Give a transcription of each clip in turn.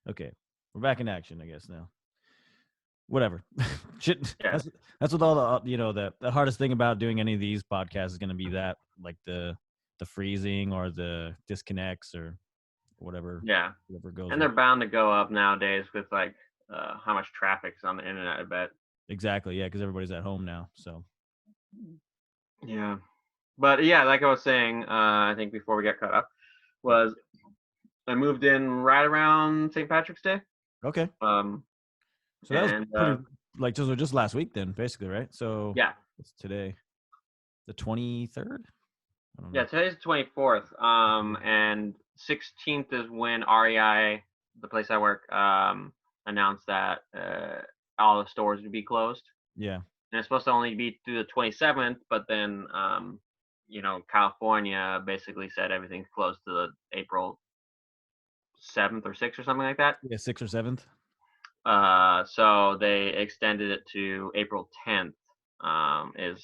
Okay, we're back in action, I guess now. Whatever. Shit. Yeah. That's what all the the hardest thing about doing any of these podcasts is going to be that like the freezing or the disconnects or whatever Yeah. goes And wrong. they're bound to go up nowadays with like how much traffic's on the internet, I bet. Exactly. Yeah, because everybody's at home now. So Yeah. But yeah, like I was saying, I think before we got cut up, was I moved in right around St. Patrick's Day. okay. Um, So that was and pretty like just last week then, basically, right? So yeah, it's today, the 23rd. I don't yeah, know. today's the 24th. And 16th is when REI, the place I work, announced that all the stores would be closed. Yeah. And it's supposed to only be through the 27th, but then California basically said everything's closed to the April 7th or 6th or something like that. Yeah, 6th or 7th. So they extended it to April 10th, is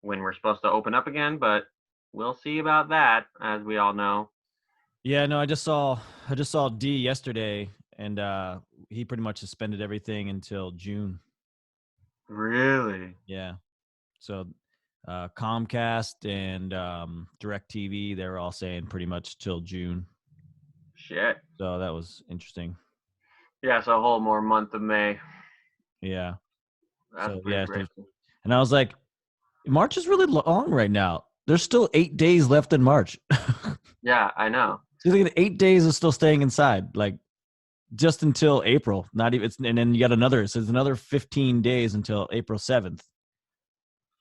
when we're supposed to open up again, but we'll see about that, as we all know. Yeah, no, I just saw D yesterday, and he pretty much suspended everything until June. Really? Yeah. So Comcast and DirecTV, they were all saying pretty much till June. Shit. So that was interesting. Yeah, so a whole more month of May. Yeah. That's So pretty yeah, crazy. and I was like, March is really long right now. There's still 8 days left in March. Yeah, I know. So you're thinking 8 days of still staying inside, like just until April. Not even, and then you got another. So it's another 15 days until April 7th.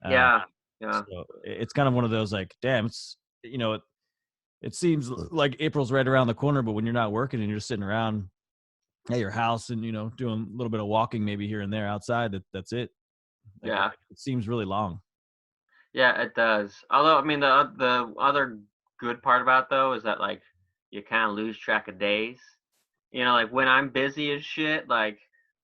Yeah, yeah, So it's kind of one of those like, damn, it's it seems like April's right around the corner, but when you're not working and you're just sitting around at your house and doing a little bit of walking maybe here and there outside, that's it. Like yeah, it seems really long. yeah. It does. Although, I mean, the other good part about it, though, is that like you kind of lose track of days. Like when I'm busy as shit, like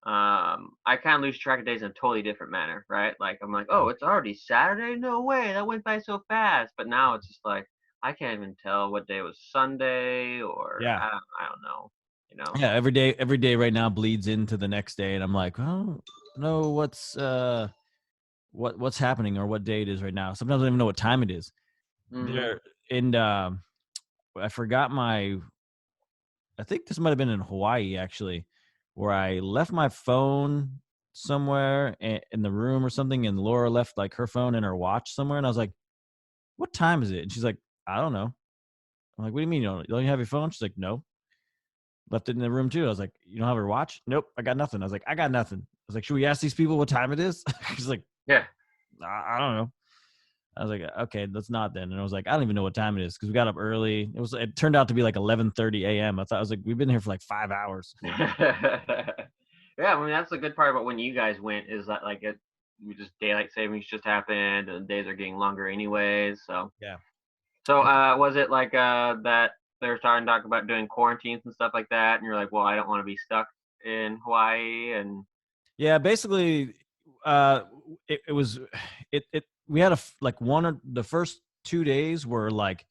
I kind of lose track of days in a totally different manner, right? Like I'm like, oh, it's already Saturday? No way, that went by so fast. But now it's just like I can't even tell what day was Sunday, or Yeah. I don't know. Yeah, every day right now bleeds into the next day, and I'm like, oh no, what's happening or what day it is right now. Sometimes I don't even know what time it is. Hmm. There and I forgot I think this might have been in Hawaii actually, where I left my phone somewhere in the room or something, and Laura left like her phone and her watch somewhere, and I was like, "What time is it?" And she's like, "I don't know." I'm like, "What do you mean you don't have your phone?" She's like, "No." Left it in the room too. I was like, "You don't have her watch?" "Nope, I got nothing." I was like, "I got nothing." I was like, "Should we ask these people what time it is?" She's like, Yeah. I don't know." I was like, "Okay, that's not then." And I was like, "I don't even know what time it is because we got up early." It turned out to be like 11:30 a.m. I was like, "We've been here for like 5 hours." Yeah, I mean that's the good part about when you guys went is that like we just daylight savings just happened and the days are getting longer anyways. So Yeah. was it like that they were starting to talk about doing quarantines and stuff like that, and you're like, well, I don't want to be stuck in Hawaii, and Yeah, basically, uh, it was it. We had like one of the first 2 days were like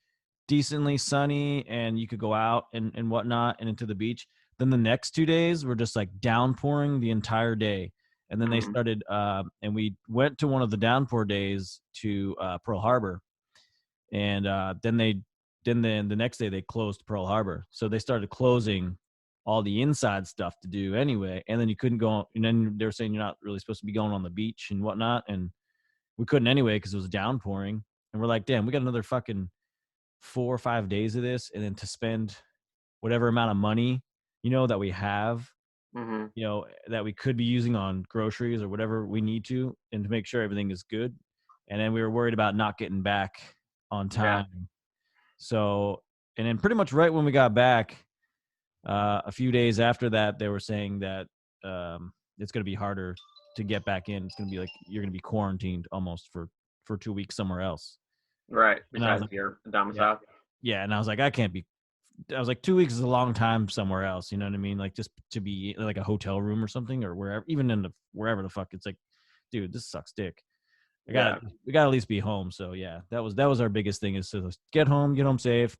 decently sunny, and you could go out and whatnot and into the beach. Then the next 2 days were just like downpouring the entire day, and then they mhm, started. And we went to one of the downpour days to Pearl Harbor, and then the next day they closed Pearl Harbor, so they started closing all the inside stuff to do anyway, and then you couldn't go. And then they were saying you're not really supposed to be going on the beach and whatnot, and we couldn't anyway because it was downpouring. And we're like, damn, we got another fucking 4 or 5 days of this, and then to spend whatever amount of money that we have, mhm, that we could be using on groceries or whatever we need to, and to make sure everything is good. And then we were worried about not getting back on yeah, time. So, and then pretty much right when we got back, a few days after that, they were saying that it's going to be harder to get back in. It's going to be like you're going to be quarantined almost for 2 weeks somewhere else. right. And I was Besides like, your yeah, domicile. yeah. And I was like, I can't be. I was like, 2 weeks is a long time somewhere else. You know what I mean? Like just to be like a hotel room or something or wherever, even in wherever the fuck. It's like, dude, this sucks dick. Yeah, We got to at least be home. So yeah, that was our biggest thing is to get home safe,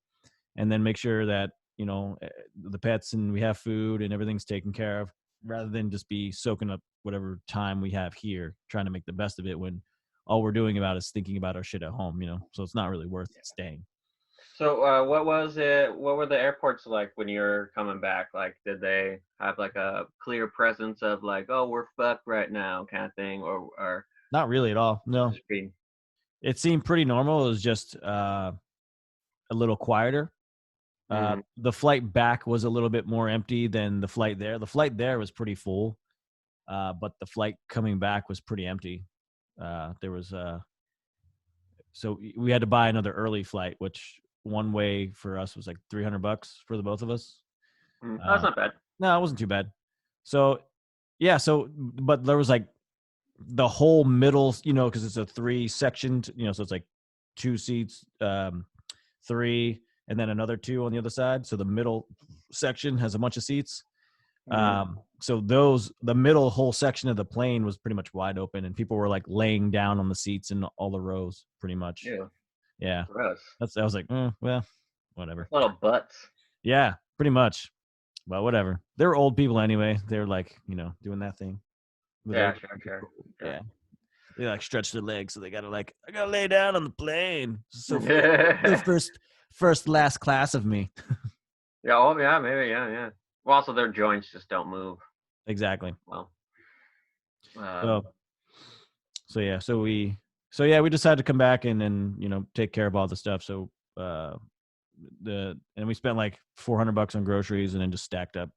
and then make sure that you know, the pets, and we have food and everything's taken care of, rather than just be soaking up whatever time we have here, trying to make the best of it when all we're doing about is thinking about our shit at home, you know? So it's not really worth staying. So, what was it? What were the airports like when you were coming back? Like, did they have like a clear presence of like, oh, we're fucked right now, kind of thing, or Not really at all. No, just being? it seemed pretty normal. It was just a little quieter. Mm, The flight back was a little bit more empty than the flight there. The flight there was pretty full, but the flight coming back was pretty empty. There was so we had to buy another early flight, which one way for us was like $300 for the both of us. that's Uh, not bad. no, it wasn't too bad. So yeah, so but there was like the whole middle, you know, because it's a three sectioned, you know, so it's like two seats, three, and then another two on the other side. So the middle section has a bunch of seats. Mm, So the middle whole section of the plane was pretty much wide open, and people were like laying down on the seats in all the rows, pretty much. yeah, Yeah, gross. I was like, well, whatever. Little butts. Yeah, pretty much. But whatever. They were old people anyway. They're like, you know, doing that thing. With Yeah, their, sure. yeah, they like stretch their legs, so they gotta like, I gotta lay down on the plane. So the Yeah. first last class of me. Yeah. Oh, yeah. Maybe. Yeah. Yeah. Well, also their joints just don't move. Exactly. Well. So so yeah, so yeah, we decided to come back and you know take care of all the stuff. So uh and we spent like $400 on groceries and then just stacked up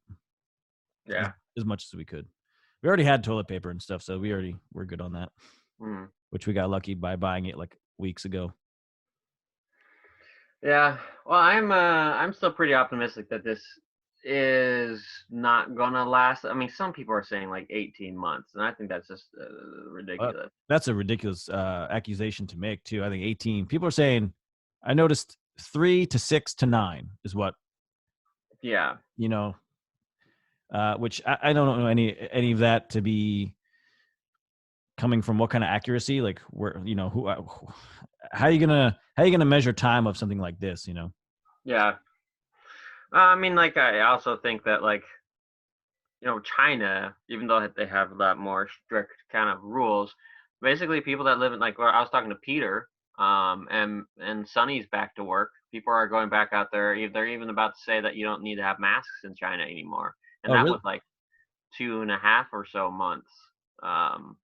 as, Yeah. as much as we could. We already had toilet paper and stuff, so we're good on that. Mm. Which we got lucky by buying it like weeks ago. Yeah. Well, I'm still pretty optimistic that this is not gonna last. I mean, some people are saying like 18 months, and I think that's just Uh, ridiculous. that's a ridiculous accusation to make too. I think 18. People are saying. I noticed 3 to 6 to 9 is what Yeah. you know. Which I don't know any of that to be coming from what kind of accuracy. Like where you know how are you gonna measure time of something like this? You know. Yeah. I mean, like I also think that like China, even though they have a lot more strict kind of rules, basically people that live in like where I was talking to Peter, and Sonny's back to work. People are going back out there. They're even about to say that you don't need to have masks in China anymore, and Oh that really? was like 2.5 or so months. Um,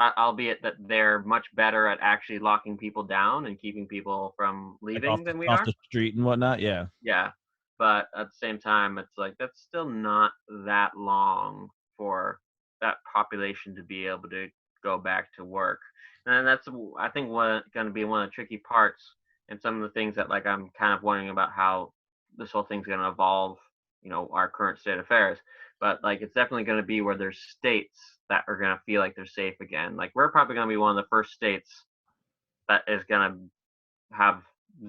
Albeit that they're much better at actually locking people down and keeping people from Like leaving than we off are. the street and whatnot. Yeah. Yeah, but at the same time, it's like that's still not that long for that population to be able to go back to work, and that's I think what going to be one of the tricky parts, and some of the things that like I'm kind of wondering about how this whole thing's going to evolve. Our current state of affairs, but like it's definitely going to be where there's states that are going to feel like they're safe again. Like we're probably going to be one of the first states that is going to have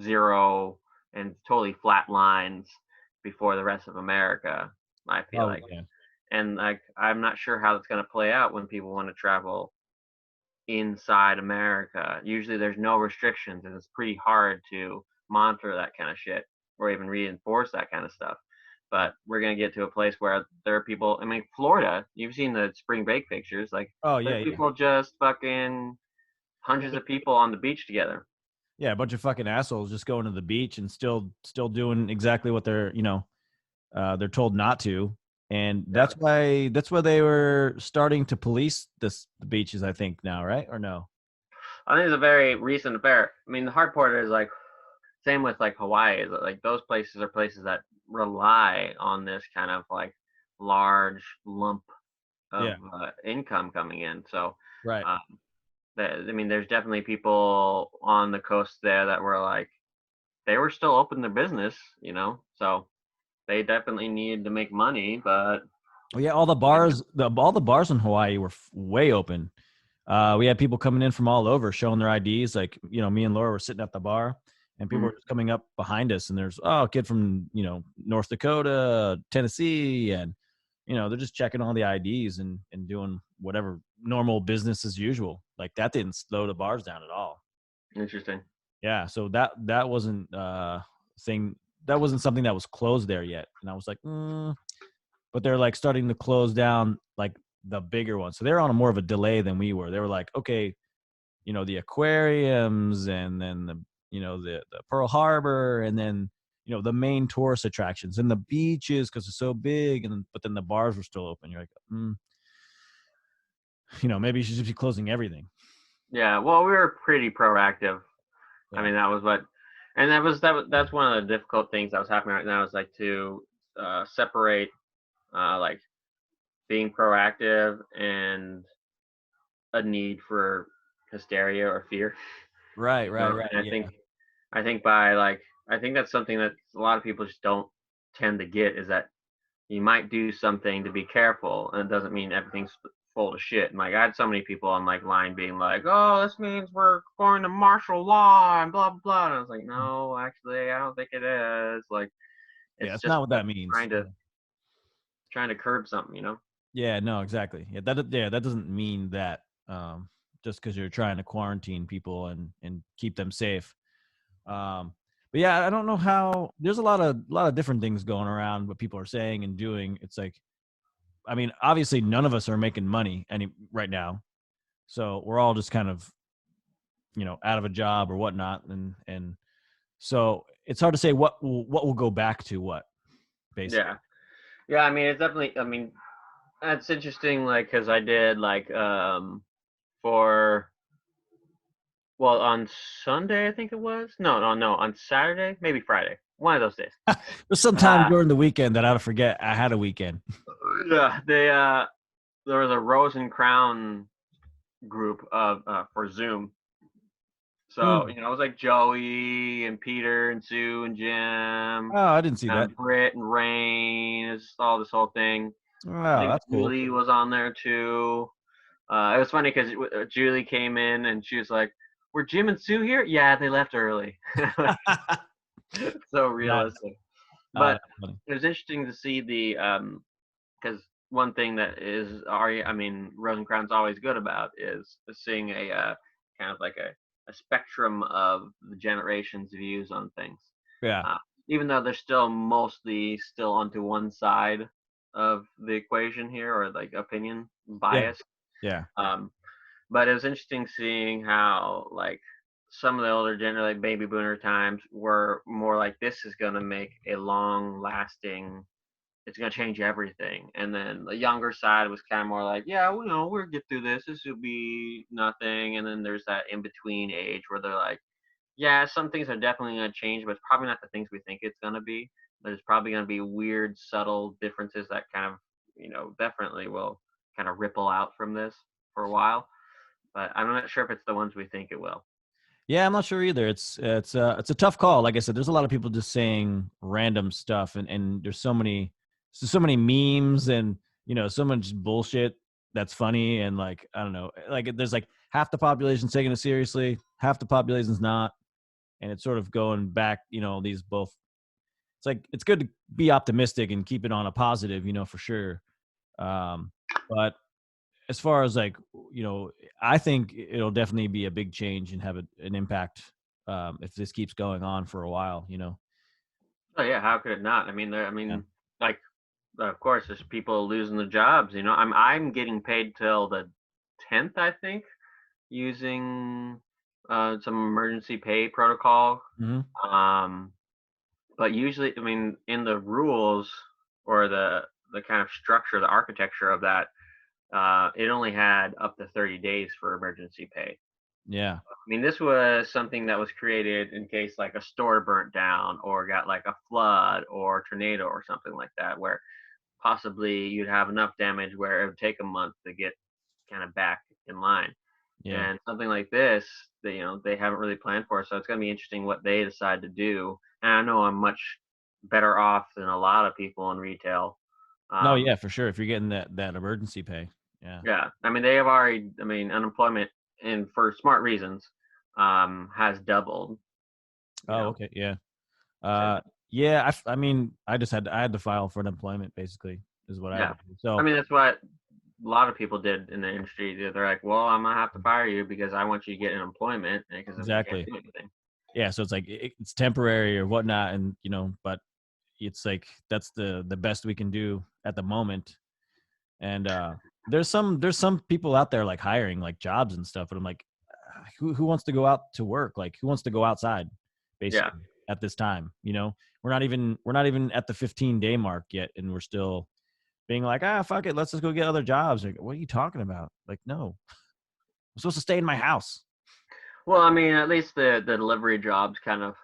zero and totally flat lines before the rest of America, I feel Oh like. yeah. And like I'm not sure how it's going to play out when people want to travel inside America. Usually there's no restrictions and it's pretty hard to monitor that kind of shit or even reinforce that kind of stuff. But we're going to get to a place where there are people, I mean Florida, you've seen the spring break pictures, like Oh there's yeah. Yeah. people just fucking hundreds of people on the beach together. Yeah, a bunch of fucking assholes just going to the beach and still doing exactly what they're told not to, and Yeah. that's why they were starting to police the beaches. I think now, right or no? I think it's a very recent affair. I mean, the hard part is like same with like Hawaii. Is that, like those places are places that rely on this kind of like large lump of Yeah, income coming in. So, right. um, I mean, there's definitely people on the coast there that were like they were still open their business, so they definitely needed to make money, but Well, yeah, all the bars in Hawaii were way open. We had people coming in from all over showing their IDs. Like, you know, me and Laura were sitting at the bar and people mm, were just coming up behind us, and there's, oh, a kid from, you know, North Dakota, Tennessee. And, you know, they're just checking all the IDs and doing whatever normal business as usual. Like that didn't slow the bars down at all. interesting. Yeah. So that wasn't thing that wasn't something that was closed there yet. And I was like, but they're like starting to close down like the bigger ones. So they're on a more of a delay than we were. They were like, okay, you know, the aquariums, and then the, you know, the Pearl Harbor, and then, you know, the main tourist attractions and the beaches because it's so big. And but then the bars were still open. You're like, you know, maybe you should just be closing everything. Yeah, well, we were pretty proactive. I Yeah. mean, and that's one of the difficult things that was happening right now is like to separate like being proactive and a need for hysteria or fear. Right. And Yeah. I think that's something that a lot of people just don't tend to get is that you might do something to be careful, and it doesn't mean everything's full of shit. And like I had so many people on like line being like, "Oh, this means we're going to martial law and blah blah blah." And I was like, "No, actually, I don't think it is. Like, Yeah, it's that's just not what that means. trying to curb something, you know?" Yeah, no, exactly. That doesn't mean that just because you're trying to quarantine people and keep them safe. Um, but yeah, I don't know how. There's a lot of different things going around. What people are saying and doing. It's like, I mean, obviously, none of us are making money any right now, so we're all just kind of, you know, out of a job or whatnot, and so it's hard to say what will go back to what, basically. Yeah, yeah. I mean, it's definitely. I mean, that's interesting. Like, cause I did like for well on Sunday I think it was. No, on Saturday, maybe Friday. One of those days. There's some time Uh, during the weekend that I'll forget I had a weekend. yeah, there was a Rose and Crown group of for Zoom. So Hmm. you know, it was like Joey and Peter and Sue and Jim, Oh, I didn't see that. Britt and Rain. It's all this whole thing. I Oh, think that's cool. Julie was on there too. It was funny because Julie came in and she was like, "Were Jim and Sue here?" Yeah, they left early. So Nice. realistic. Oh, But that's funny. it was interesting to see the because one thing that is I mean Rosencrantz always good about is seeing a kind of like a spectrum of the generation's views on things. Yeah. Uh, Even though they're still mostly still onto one side of the equation here, or like opinion Yeah. bias. Yeah. Um, but it was interesting seeing how like some of the older gender like baby boomer times were more like this is going to make a long lasting, it's going to change everything. And then the younger side was kind of more like, yeah, well, you know, we'll get through this. This will be nothing. And then there's that in between age where they're like, yeah, some things are definitely going to change, but it's probably not the things we think it's going to be. There's probably going to be weird, subtle differences that kind of, you know, definitely will kind of ripple out from this for a while. But I'm not sure if it's the ones we think it will. Yeah, I'm not sure either. It's a tough call. Like I said, there's a lot of people just saying random stuff, and there's so many memes, and you know, so much bullshit that's funny, and like I don't know, like there's like half the population's taking it seriously, half the population's not, and it's sort of going back. You know, these both. It's like it's good to be optimistic and keep it on a positive, you know, for sure. Um, but as far as like, you know, I think it'll definitely be a big change and have an impact if this keeps going on for a while, you know. Oh yeah, how could it not? I mean, Yeah. like, of course, there's people losing their jobs. You know, I'm getting paid till the 10th, I think, using some emergency pay protocol. Hmm. Um, but usually, I mean, in the rules or the kind of structure, the architecture of that, it only had up to 30 days for emergency pay. Yeah. I mean, this was something that was created in case like a store burnt down or got like a flood or tornado or something like that, where possibly you'd have enough damage where it would take a month to get kind of back in line. Yeah. And something like this, you know, they haven't really planned for. So it's going to be interesting what they decide to do. And I know I'm much better off than a lot of people in retail. No, Um, yeah, for sure. If you're getting that emergency pay. Yeah. yeah, I mean, they have already, I mean, unemployment and for smart reasons has doubled, you Oh, know. okay. Yeah. So Yeah, I mean, I had to file for unemployment basically is what I had yeah, to do. I So, mean that's what a lot of people did in the industry. They're like, well, I'm gonna have to fire you because I want you to get unemployment because we can't exactly. do anything. Yeah, so it's like it's temporary or whatnot, and but it's like that's the best we can do at the moment. And there's some people out there like hiring like jobs and stuff, but I'm like, who wants to go out to work? Like, who wants to go outside? Yeah. Basically, at this time, we're not even at the 15-day mark yet, and we're still being like, fuck it, let's just go get other jobs. Like, what are you talking about? Like, no, I'm supposed to stay in my house. Well, I mean, at least the delivery jobs kind of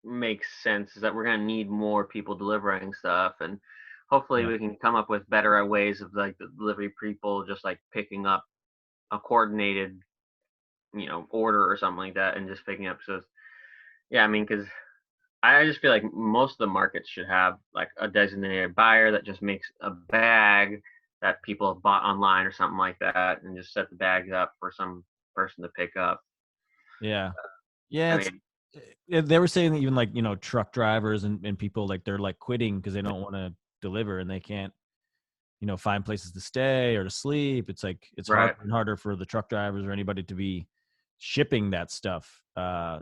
makes sense. Is that we're gonna need more people delivering stuff, and hopefully Yeah, we can come up with better ways of like the delivery people just like picking up a coordinated, order or something like that, and just picking up. So yeah, I mean, because I just feel like most of the markets should have like a designated buyer that just makes a bag that people have bought online or something like that, and just set the bags up for some person to pick up. yeah, yeah. I It's mean, they were saying that even like truck drivers and people like they're like quitting because they don't want to deliver and they can't find places to stay or to sleep. It's like it's harder right. and harder for the truck drivers or anybody to be shipping that stuff. You All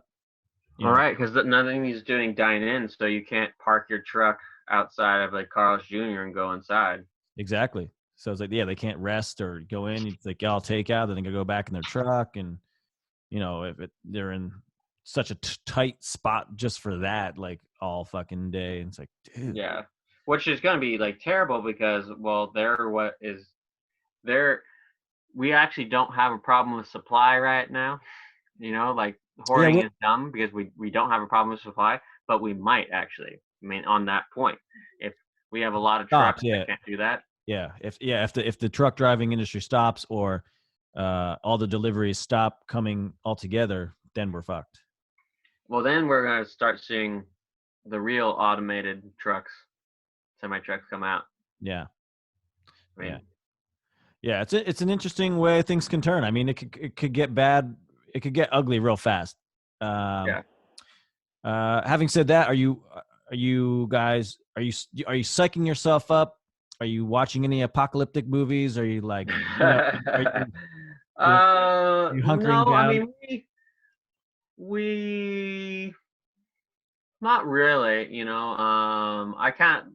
know, right, because nothing is doing dine in, so you can't park your truck outside of like Carl's Jr. and go inside. exactly. So it's like, yeah, they can't rest or go in. It's like, yeah, I'll take out, then they can go back in their truck. And, if they're in such a tight spot just for that, like all fucking day. And it's like, dude. Yeah, which is going to be like terrible because well, there we actually don't have a problem with supply right now. Like Yeah. hoarding is dumb because we don't have a problem with supply, but we might actually. I mean, on that point, if we have a lot of Stops. trucks that Yeah. can't do that, Yeah. If the truck driving industry stops or all the deliveries stop coming altogether, then we're fucked. well, then we're going to start seeing the real automated trucks, semi trucks come out. Yeah. I Yeah. mean, Yeah, it's an interesting way things can turn. I mean, it could get bad. It could get ugly real fast. Um, yeah. having said that, are you guys are you psyching yourself up? Are you watching any apocalyptic movies? Are you like are you you know are you hunkering No, I down? mean we not really, I can't.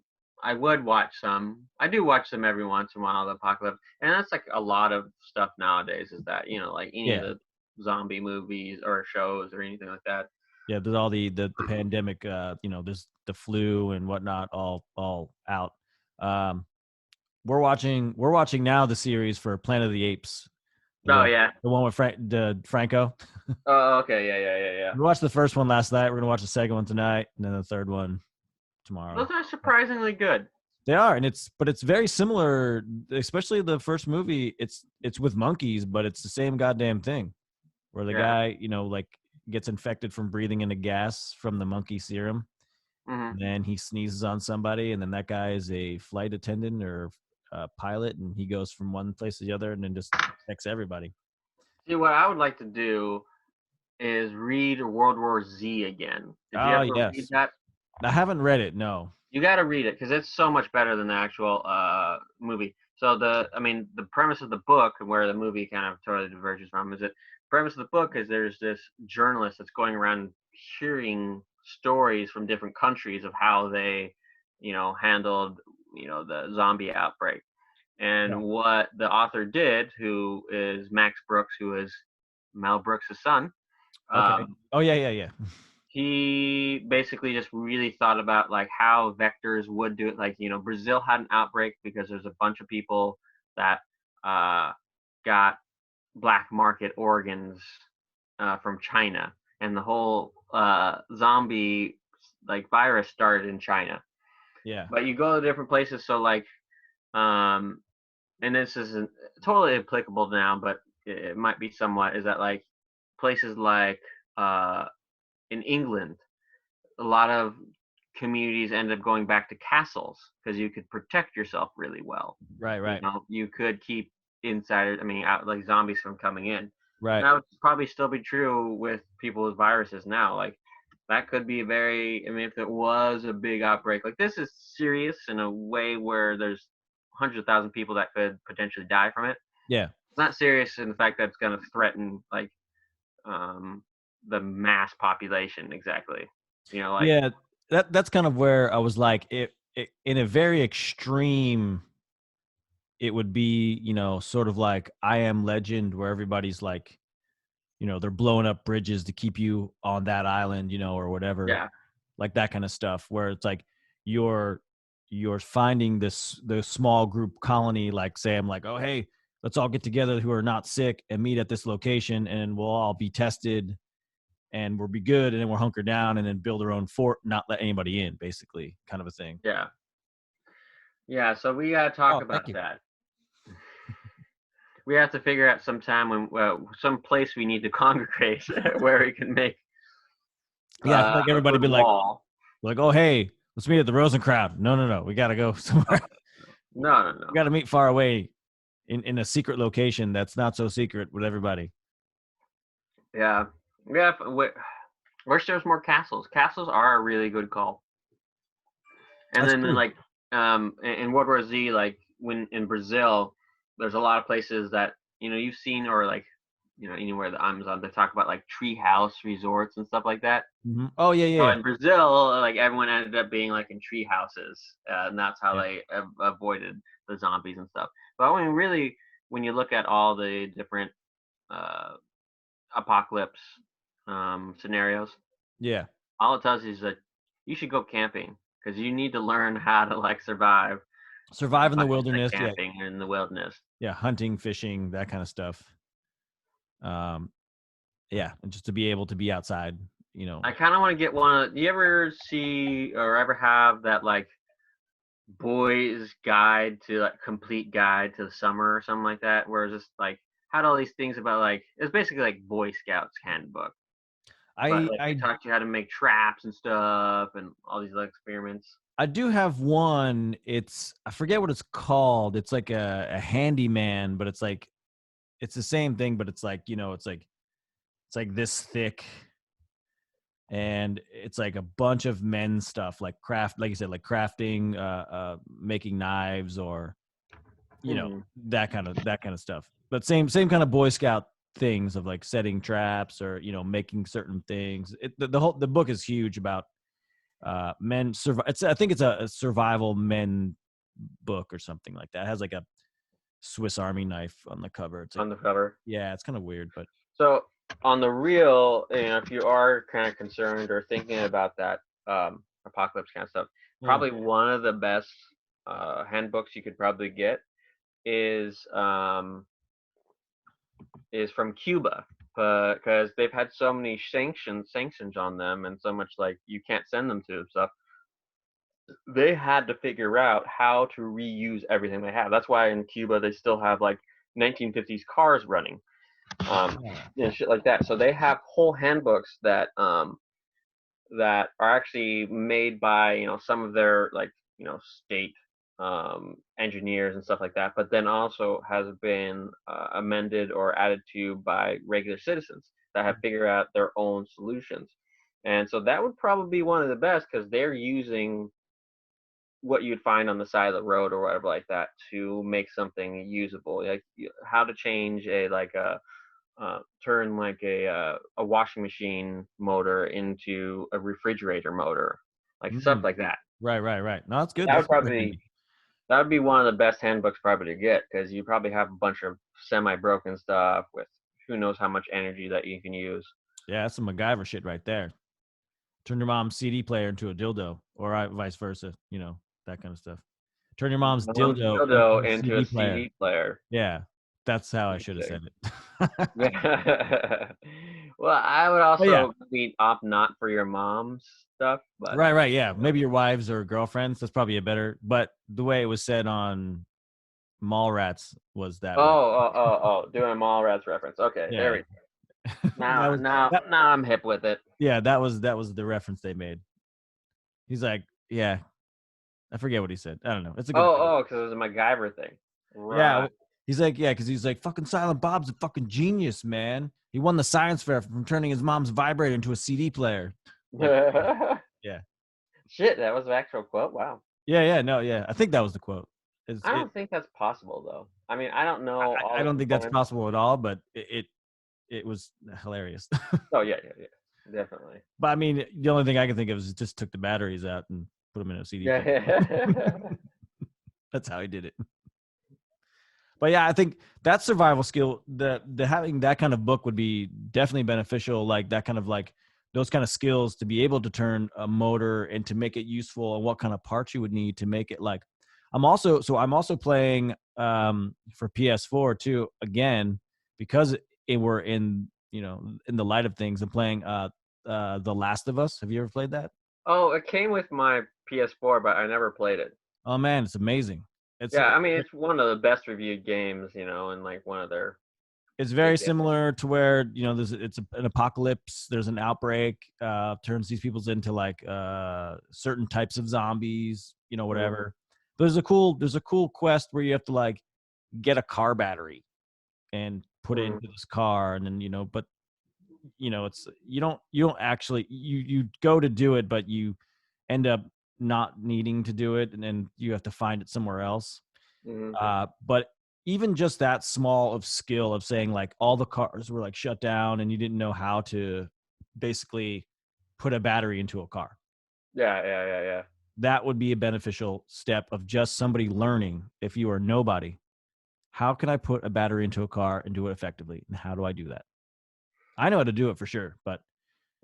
I would watch some. I do watch them every once in a while, the apocalypse, and that's like a lot of stuff nowadays. Is that like any of Yeah, the zombie movies or shows or anything like that. yeah. There's all the pandemic. There's the flu and whatnot all out. Um, we're watching now the series for Planet of the Apes. Oh The yeah. the one with Franco. Oh okay. Yeah. Yeah. Yeah. Yeah. We watched the first one last night. We're gonna watch the second one tonight, and then the third one tomorrow. Those are surprisingly good. They are, and it's very similar, especially the first movie. It's with monkeys, but it's the same goddamn thing. Where the Yeah. guy, like gets infected from breathing in a gas from the monkey serum, Hmm. and then he sneezes on somebody, and then that guy is a flight attendant or a pilot, and he goes from one place to the other, and then just infects everybody. See, what I would like to do is read World War Z again. Did you Oh ever read yes, that? I haven't read it. No. You got to read it because it's so much better than the actual movie. So I mean, the premise of the book and where the movie kind of totally diverges from is that the premise of the book is there's this journalist that's going around hearing stories from different countries of how they, handled, the zombie outbreak. Yeah. And what the author did, who is Max Brooks, who is Mel Brooks' son, Okay. um, Oh yeah, yeah, yeah. he basically just really thought about like how vectors would do it. Like, Brazil had an outbreak because there's a bunch of people that uh, got black market organs from China, and the whole zombie like virus started in China. Yeah. But you go to different places, so like, um, and this isn't totally applicable now, but it might be somewhat. Is that like places like uh, in England, a lot of communities end up going back to castles because you could protect yourself really well. Right, right, You could keep insiders, I mean, out like zombies from coming in. And right. that would probably still be true with people with viruses now. Like that could be very. I mean, if it was a big outbreak, like this is serious in a way where there's 100,000 people that could potentially die from it. Yeah. It's not serious in the fact that it's going to threaten like um, the mass population exactly. You know, like Yeah, that's kind of where I was like, it in a very extreme, it would be, sort of like I Am Legend, where everybody's like, they're blowing up bridges to keep you on that island, or whatever, yeah, like that kind of stuff, where it's like you're you're finding the small group colony, like say I'm like, oh hey, let's all get together who are not sick and meet at this location, and we'll all be tested and we'll be good, and then we'll hunker down and then build our own fort, not let anybody in, basically, kind of a thing. yeah, yeah. So we gotta talk Oh, thank about you. that. We have to figure out some time when some place we need to congregate where we can make Yeah, I feel like a everybody good be wall. like, oh hey, let's meet at the Rosencrantz. No, we gotta go somewhere. No, no, We no. gotta meet far away in a secret location that's not so secret with everybody. Yeah, yeah. Wish there was more castles. Castles are a really good call. And That's then true. like in World War Z, like when in Brazil, there's a lot of places that you've seen, or like anywhere that I'm on, they talk about like tree house resorts and stuff like that. Oh yeah, yeah, So yeah. in Brazil, like everyone ended up being like in tree houses, and that's how Yeah. they avoided the zombies and stuff. But I mean, really, when you look at all the different uh, apocalypse scenarios, Yeah. all it tells you is that you should go camping because you need to learn how to like survive Survive in by the just like wilderness. Yeah, camping in the wilderness. yeah. Hunting, fishing, that kind of stuff. Um, yeah, and just to be able to be outside. You know. I kind of want to get one. Do you ever see or ever have that like boys guide to like complete guide to the summer or something like that, where it's just like had all these things about like it's basically like Boy Scouts handbook, but I like they I taught you how to make traps and stuff and all these like experiments. I do have one. It's I forget what it's called. It's like a handyman, but it's the same thing, but it's like it's like this thick, and it's like a bunch of men's stuff, like craft, like you said, like crafting, making knives, or Hmm. that kind of stuff. But same kind of Boy Scout things of like setting traps, or making certain things. The book is huge about men survive. I think it's a survival men book or something like that. It has like a Swiss Army knife on the cover. It's like, On the cover. yeah, it's kind of weird, but So on the real, if you are kind of concerned or thinking about that apocalypse kind of stuff, yeah. probably one of the best handbooks you could probably get is from Cuba, because they've had so many sanctions on them, and so much like you can't send them to stuff. They had to figure out how to reuse everything they have. That's why in Cuba they still have like 1950s cars running, Yeah. shit like that. So they have whole handbooks that are actually made by some of their like state engineers and stuff like that, but then also has been amended or added to by regular citizens that have figured out their own solutions. And so that would probably be one of the best because they're using what you'd find on the side of the road or whatever like that to make something usable, like how to change a like a turn like a washing machine motor into a refrigerator motor, like stuff Mm. like that. Right. No, that's good. That That's would super probably handy. that would be one of the best handbooks probably to get because you probably have a bunch of semi-broken stuff with who knows how much energy that you can use. Yeah, that's some MacGyver shit right there. Turn your mom's CD player into a dildo, or vice versa. That kind of stuff. Turn your mom's Mom's dildo into dildo a into a CD player. CD player. Yeah, that's how I should have Okay. said it. Well, I would But yeah, also opt not for your mom's stuff, but right. Yeah, you know. maybe your wives or girlfriends. That's probably a better. But the way it was said on Mallrats was that way. Doing a Mallrats reference. Okay, there Yeah, we go. Now, that was now, that. now I'm hip with it. Yeah, that was the reference they made. He's like, yeah, I forget what he said. I don't know. It's a good joke. Because it was a MacGyver thing. Yeah, Right. he's like, yeah, because he's like, fucking Silent Bob's a fucking genius, man. He won the science fair from turning his mom's vibrator into a CD player. Like, yeah, Shit, that was the actual quote. Wow. yeah, no, yeah. I think that was the quote. It's, I it, don't think that's possible though. I mean, I don't know all I the don't think that's components. possible at all, but it it was hilarious. Oh yeah, definitely. But I mean, the only thing I can think of is just took the batteries out and put them in a CD player. Yeah. That's how he did it. But yeah, I think that survival skill, the having that kind of book would be definitely beneficial. Like that kind of like those kind of skills to be able to turn a motor and to make it useful, and what kind of parts you would need to make it like. I'm also playing for PS4 too again because we're in in the light of things. I'm playing The Last of Us. Have you ever played that? Oh, it came with my PS4, but I never played it. Oh man, it's amazing. It's Yeah, I mean it's one of the best reviewed games, and like one of their it's big very hits. similar to where it's an apocalypse, there's an outbreak, turns these peoples into like certain types of zombies, whatever. There's a cool quest where you have to like get a car battery and put it Mm-hmm. into this car, and then but it's you don't actually you go to do it, but you end up not needing to do it, and then you have to find it somewhere else. Mm-hmm. But even just that small of skill of saying like all the cars were like shut down and you didn't know how to basically put a battery into a car. Yeah. That would be a beneficial step of just somebody learning, if you are nobody, how can I put a battery into a car and do it effectively? And how do I do that? I know how to do it for sure, but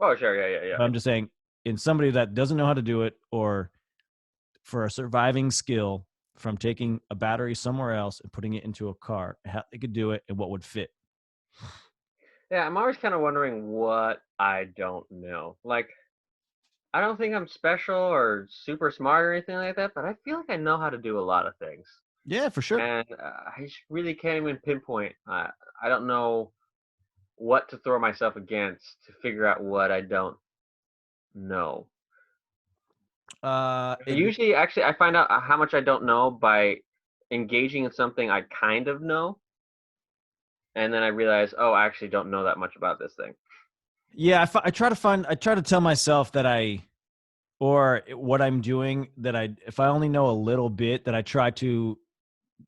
Oh, sure. Yeah. I'm just saying in somebody that doesn't know how to do it, or for a surviving skill from taking a battery somewhere else and putting it into a car, how they could do it and what would fit. Yeah, I'm always kind of wondering what I don't know. Like, I don't think I'm special or super smart or anything like that, but I feel like I know how to do a lot of things. Yeah, for sure. And I just really can't even pinpoint. I don't know what to throw myself against to figure out what I don't know. It, Usually, actually, I find out how much I don't know by engaging in something I kind of know, and then I realize, oh, I actually don't know that much about this thing. yeah, I try to tell myself that or what I'm doing, that if I only know a little bit, that I try to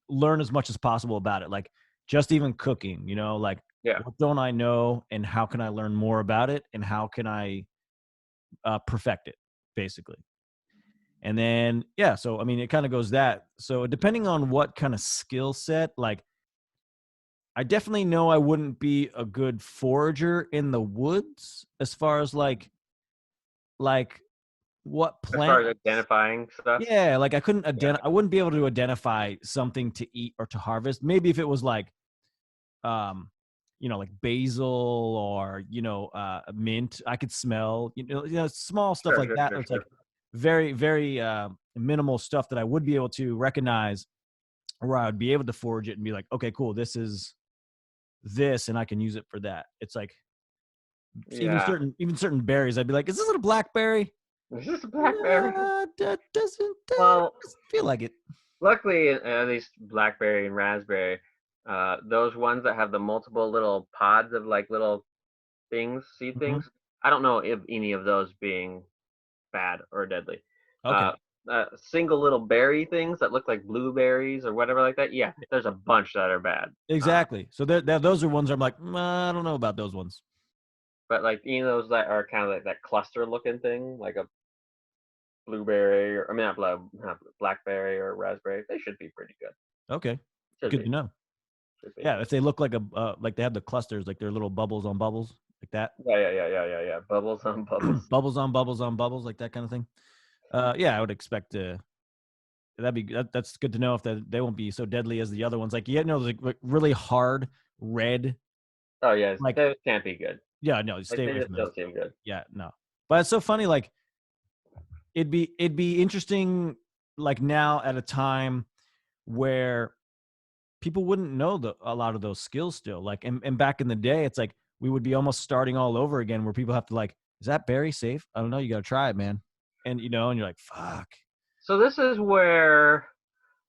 learn as much as possible about it. Like just even cooking, like Yeah, what don't I know and how can I learn more about it and how can I perfect it, basically. And then, yeah, so I mean, it kind of goes that. So depending on what kind of skill set, like I definitely know I wouldn't be a good forager in the woods as far as like what as far plant. as identifying stuff. Yeah, like I couldn't Yeah, I wouldn't be able to identify something to eat or to harvest. Maybe if it was like um like basil or mint, I could smell, small stuff sure, like sure, that. sure, It's like sure. very very minimal stuff that I would be able to recognize, where I would be able to forage it and be like, okay, cool, this is this and I can use it for that. It's like Yeah. even certain berries, I'd be like, is this a blackberry? Is this a blackberry? Nah, that Well, doesn't feel like it. luckily, at least blackberry and raspberry, those ones that have the multiple little pods of like little things, seed Hmm. things, I don't know if any of those being bad or deadly. Okay. Uh, Single little berry things that look like blueberries or whatever like that. Yeah, there's a bunch that are bad. Exactly. So those are ones I'm like, I don't know about those ones. But like those that are kind of like that cluster looking thing, like a blueberry or I mean not blackberry or raspberry, they should be pretty good. Okay. Should Good be, to know. should be. Yeah, if they look like like they have the clusters, like they're little bubbles on bubbles, like that. Yeah. Bubbles on bubbles. Bubbles on bubbles on bubbles, like that kind of thing. Yeah, I would expect that's good to know, if they won't be so deadly as the other ones. Like like really hard red. Oh yeah, Like, those can't be good. yeah, no, Like stay they away just from those. don't seem good. Yeah, no. But it's so funny. Like it'd be interesting. Like now at a time where people wouldn't know a lot of those skills still. Like, and back in the day, it's like we would be almost starting all over again, where people have to like, is that berry safe? I don't know. You got to try it, man. And and you're like, fuck. So this is where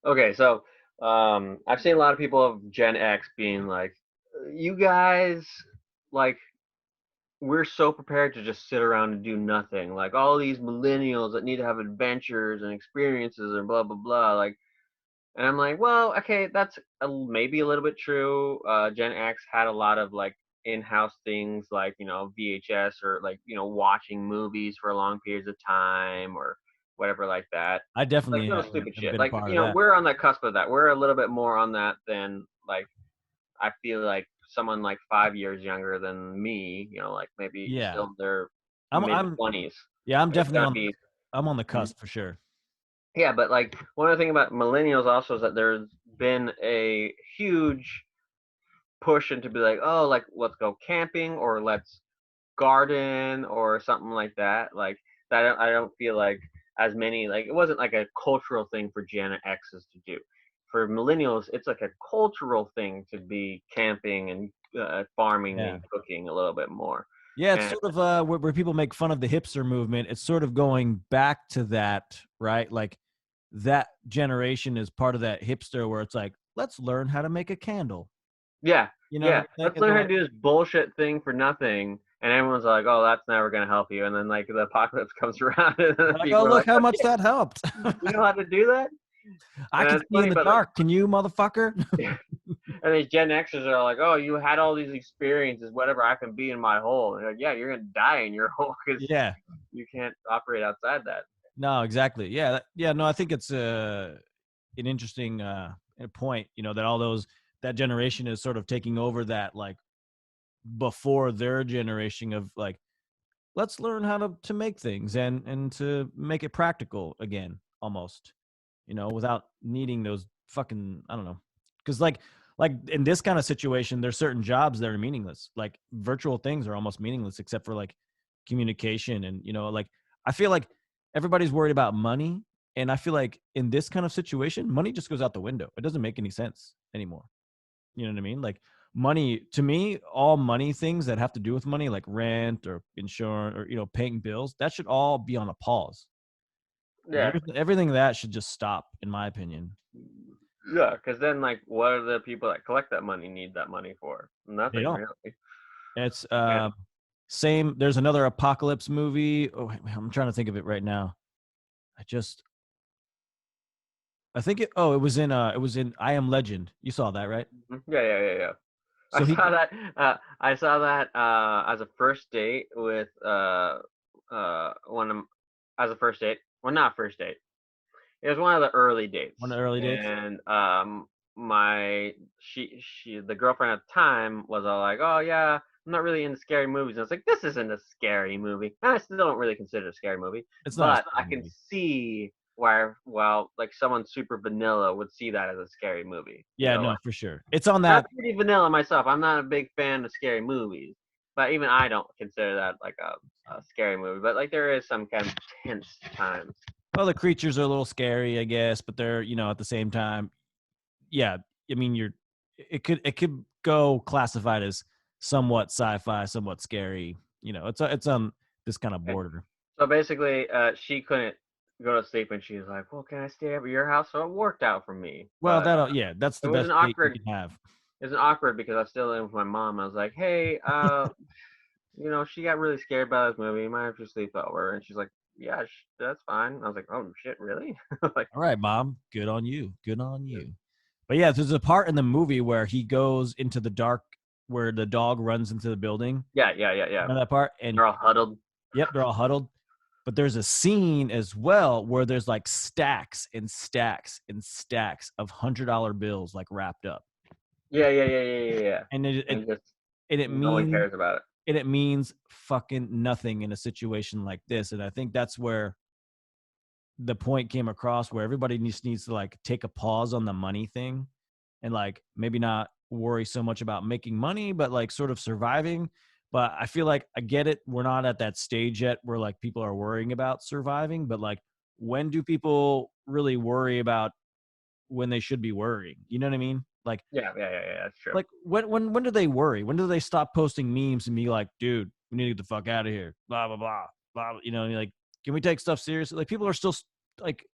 okay, so I've seen a lot of people of Gen X being like, you guys like we're so prepared to just sit around and do nothing. Like all these millennials that need to have adventures and experiences and blah blah blah. Like, and I'm like, well, okay, that's maybe a little bit true. Gen X had a lot of like in-house things like, VHS, or like, watching movies for long periods of time or whatever like that. I Like definitely little stupid have shit. been a Like, part of that. we're on the cusp of that. We're a little bit more on that than, like, I feel like someone like 5 years younger than me, like maybe Yeah, still in their mid I'm 20s. yeah, I'm It's definitely gonna on. be. I'm on the cusp for sure. Yeah, but like one of the thing about millennials also is that there's been a huge push into be like, oh, like let's go camping or let's garden or something like that. Like that, I don't feel like as many, like it wasn't like a cultural thing for Gen X's to do. For millennials, it's like a cultural thing to be camping and farming Yeah. and cooking a little bit more. Yeah, it's And sort of where people make fun of the hipster movement. It's sort of going back to that, right? Like that generation is part of that hipster where it's like, let's learn how to make a candle. yeah, You know what yeah. I'm saying? Let's And learn they're how to like, do this bullshit thing for nothing. And everyone's like, oh, that's never going to help you. And then, like, the apocalypse comes around, and then they're like, oh, people are look like, how oh, much shit, that helped. you know how to do that? I And can it's see in funny, the but, like, dark. Can you, motherfucker? and these Gen Xers are like, oh, you had all these experiences, whatever, I can be in my hole. And like, yeah, you're going to die in your hole because Yeah. you can't operate outside that. No, exactly. Yeah. Yeah. No, I think it's an interesting point, that all that generation is sort of taking over that, like, before their generation of like, let's learn how to make things and to make it practical again, almost, without needing those fucking, I don't know. Because like in this kind of situation, there's certain jobs that are meaningless. Like virtual things are almost meaningless except for like communication. And like I feel like everybody's worried about money, and I feel like in this kind of situation, money just goes out the window. It doesn't make any sense anymore. You know what I mean? Like money, to me, all money things that have to do with money, like rent or insurance or paying bills, that should all be on a pause. Like Yeah. everything that should just stop, in my opinion. Yeah. Because then, like, what are the people that collect that money need that money for? They Nothing, don't. really. It's Yeah. same. There's another apocalypse movie. Oh, I'm trying to think of it right now. I think it. Oh, it was in I Am Legend. You saw that, right? Yeah, yeah, yeah, yeah. I So he saw that. I saw that as a first date with one of as a first date. Well, not first date. It was one of the early one dates, of the early dates. and my she the girlfriend at the time was all like, "Oh yeah, I'm not really into scary movies." And I was like, "This isn't a scary movie." And I still don't really consider it a scary movie, It's not a but I scary can movie. see where, well, like someone super vanilla would see that as a scary movie. Yeah, no, Like, for sure. It's on I'm that. pretty vanilla myself. I'm not a big fan of scary movies, but even I don't consider that like a scary movie. But like there is some kind of tense times. Well, the creatures are a little scary, I guess, but they're at the same time. Yeah, I mean, it could go classified as somewhat sci-fi, somewhat scary. It's on this kind of Yeah. border. So basically, she couldn't go to sleep, and she was like, "Well, can I stay over your house?" So it worked out for me, Well, but that's it the was an best date you awkward. can have. It was an awkward because I was still living with my mom. I was like, "Hey, she got really scared by this movie. You might have to sleep over." And she's like, "Yeah, that's fine." I was like, "Oh shit, really?" Like, All right, mom. Good on you. Good on you. But yeah, there's a part in the movie where he goes into the dark, where the dog runs into the building. yeah, yeah, yeah, yeah. Remember that part? And They're all huddled. yep, they're all huddled. But there's a scene as well where there's like stacks and stacks and stacks of $100 bills like wrapped up, Yeah, yeah, yeah, yeah, yeah, yeah. and And just it no one means cares about it. it means fucking nothing in a situation like this. And I think that's where the point came across, where everybody needs to like take a pause on the money thing and like maybe not worry so much about making money, but like sort of surviving. But I feel like I get it. We're not at that stage yet where like people are worrying about surviving, but like when do people really worry about when they should be worrying? You know what I mean? Yeah, yeah, yeah, yeah. That's true. Like when do they worry? When do they stop posting memes and be like, dude, we need to get the fuck out of here? Blah blah blah blah. Like, can we take stuff seriously? Like people are still like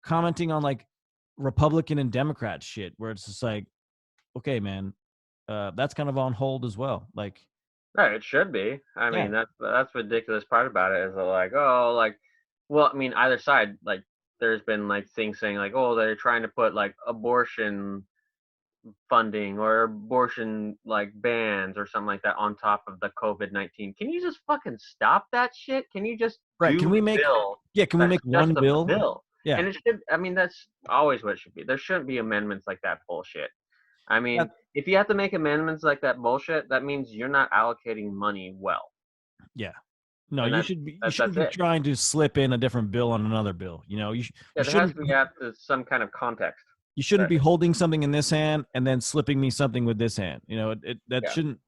commenting on like Republican and Democrat shit, where it's just like, okay, man, that's kind of on hold as well. Like, Right, it should be. I yeah, mean, that's the ridiculous part about it is that, like, oh, like, well, I mean, either side, like, there's been like things saying like, oh, they're trying to put like abortion funding or abortion like bans or something like that on top of the COVID-19. Can you just fucking stop that shit? Can you just Right. do a bill Can we that's make just one a bill? bill? Yeah. And it should, I mean, that's always what it should be. There shouldn't be amendments like that bullshit. I mean, That, if you have to make amendments like that bullshit, that means you're not allocating money well. yeah. No, And you shouldn't that's be it. trying to slip in a different bill on another bill. You know, Yeah, you there has shouldn't to be after some kind of context. you shouldn't That be holding something in this hand and then slipping me something with this hand. You know, yeah.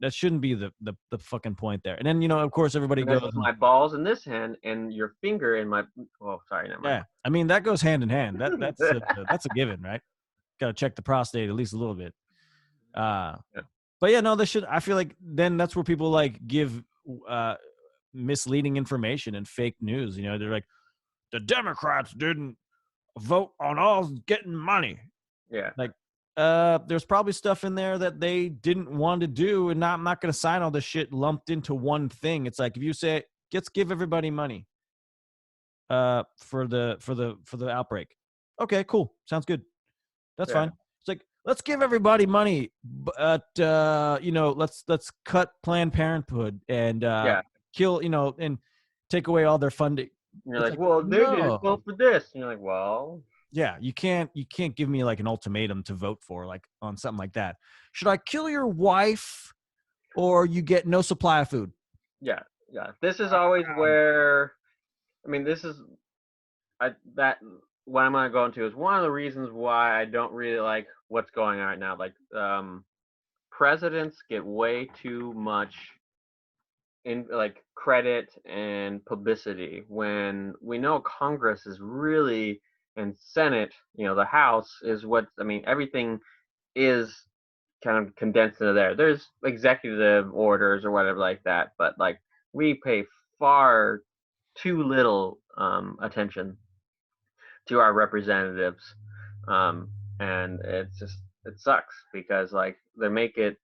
that shouldn't be the fucking point there. And then, you know, of course everybody And this goes is and, my balls in this hand and your finger in my. Oh, sorry, never mind. yeah. I mean, that goes hand in hand. That's a given, right? Got to check the prostate at least a little bit. Uh Yeah. but yeah, no, they should. I feel like then that's where people like give uh misleading information and fake news. You know, they're like, the Democrats didn't vote on all getting money. Yeah. Like, there's probably stuff in there that they didn't want to do, and I'm not going to sign all this shit lumped into one thing. It's like if you say, let's give everybody money, for the outbreak. Okay, cool, sounds good. That's Yeah. fine. It's like let's give everybody money, but you know, let's cut Planned Parenthood and Yeah. kill, you know, and take away all their funding. And you're It's like, like, well, they didn't no. vote for this. And you're like, well, Yeah, you can't give me like an ultimatum to vote for, like on something like that. Should I kill your wife or you get no supply of food? yeah, yeah. This is always where, I mean, this is that what I'm gonna go into is one of the reasons why I don't really like what's going on right now. Like, presidents get way too much in like credit and publicity when we know Congress is really and Senate, you know, the House is what I mean. Everything is kind of condensed into there. There's executive orders or whatever like that, but like we pay far too little attention to our representatives, and it sucks because like they make it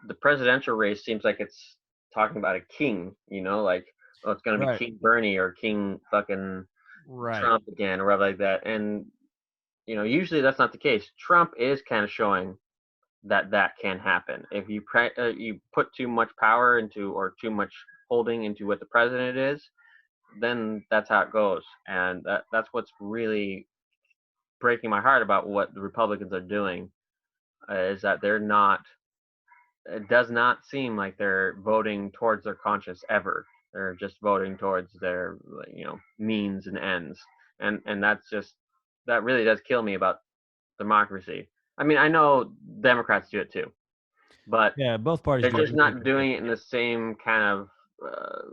the presidential race seems like it's talking about a king, you know, like oh it's gonna be Right. King Bernie or King fucking Right. Trump again or whatever like that, and you know usually that's not the case. Trump is kind of showing that can happen if you you put too much power into or too much holding into what the president is, then that's how it goes, and that's what's really breaking my heart about what the Republicans are doing, is that they're not. It does not seem like they're voting towards their conscience ever. They're just voting towards their means and ends, and that really does kill me about democracy. I mean, I know Democrats do it too, but Yeah, both parties they're do it. just not doing it in the same kind of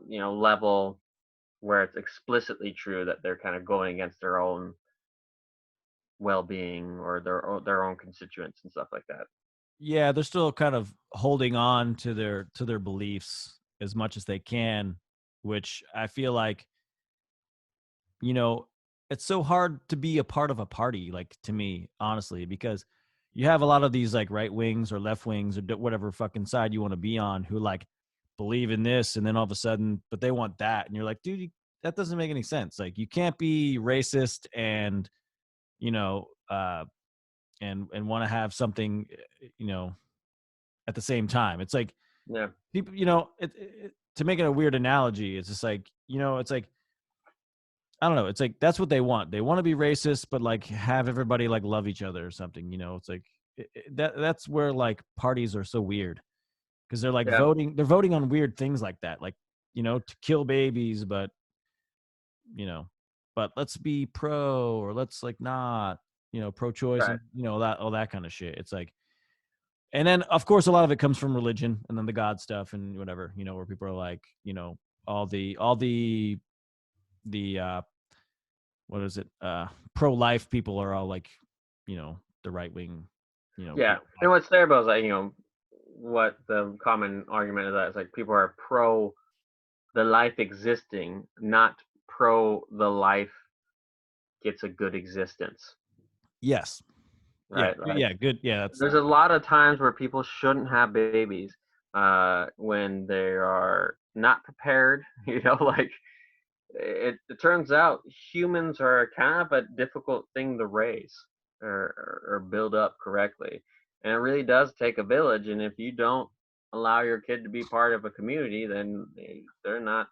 level where it's explicitly true that they're kind of going against their own well-being or their own constituents and stuff like that. Yeah, they're still kind of holding on to their beliefs as much as they can, which I feel like, you know, it's so hard to be a part of a party, like to me, honestly, because you have a lot of these like right wings or left wings or whatever fucking side you want to be on who like believe in this and then all of a sudden, but they want that. And you're like, dude, that doesn't make any sense. Like you can't be racist and, you know, and want to have something, you know, at the same time. It's like Yeah, people, you know, to make it a weird analogy, it's just like, you know, it's like, I don't know. It's like that's what they want. They want to be racist, but like have everybody like love each other or something. You know, it's like that's where like parties are so weird because they're like yeah, voting. They're voting on weird things like that, like you know, to kill babies, but you know, but let's be pro or let's like not, you know, pro-choice right. and you know that all that kind of shit. It's like, and then of course a lot of it comes from religion and then the God stuff and whatever, you know, where people are like, you know, all the what is it pro-life people are all like, you know, the right wing, you know, Yeah, and what's terrible is like what the common argument is that it's like people are pro the life existing, not pro the life gets a good existence, yes, yeah, right? Like yeah, good, yeah, that's there's a lot of times where people shouldn't have babies when they are not prepared. Like it turns out humans are kind of a difficult thing to raise or build up correctly. And it really does take a village. And if you don't allow your kid to be part of a community, then they're not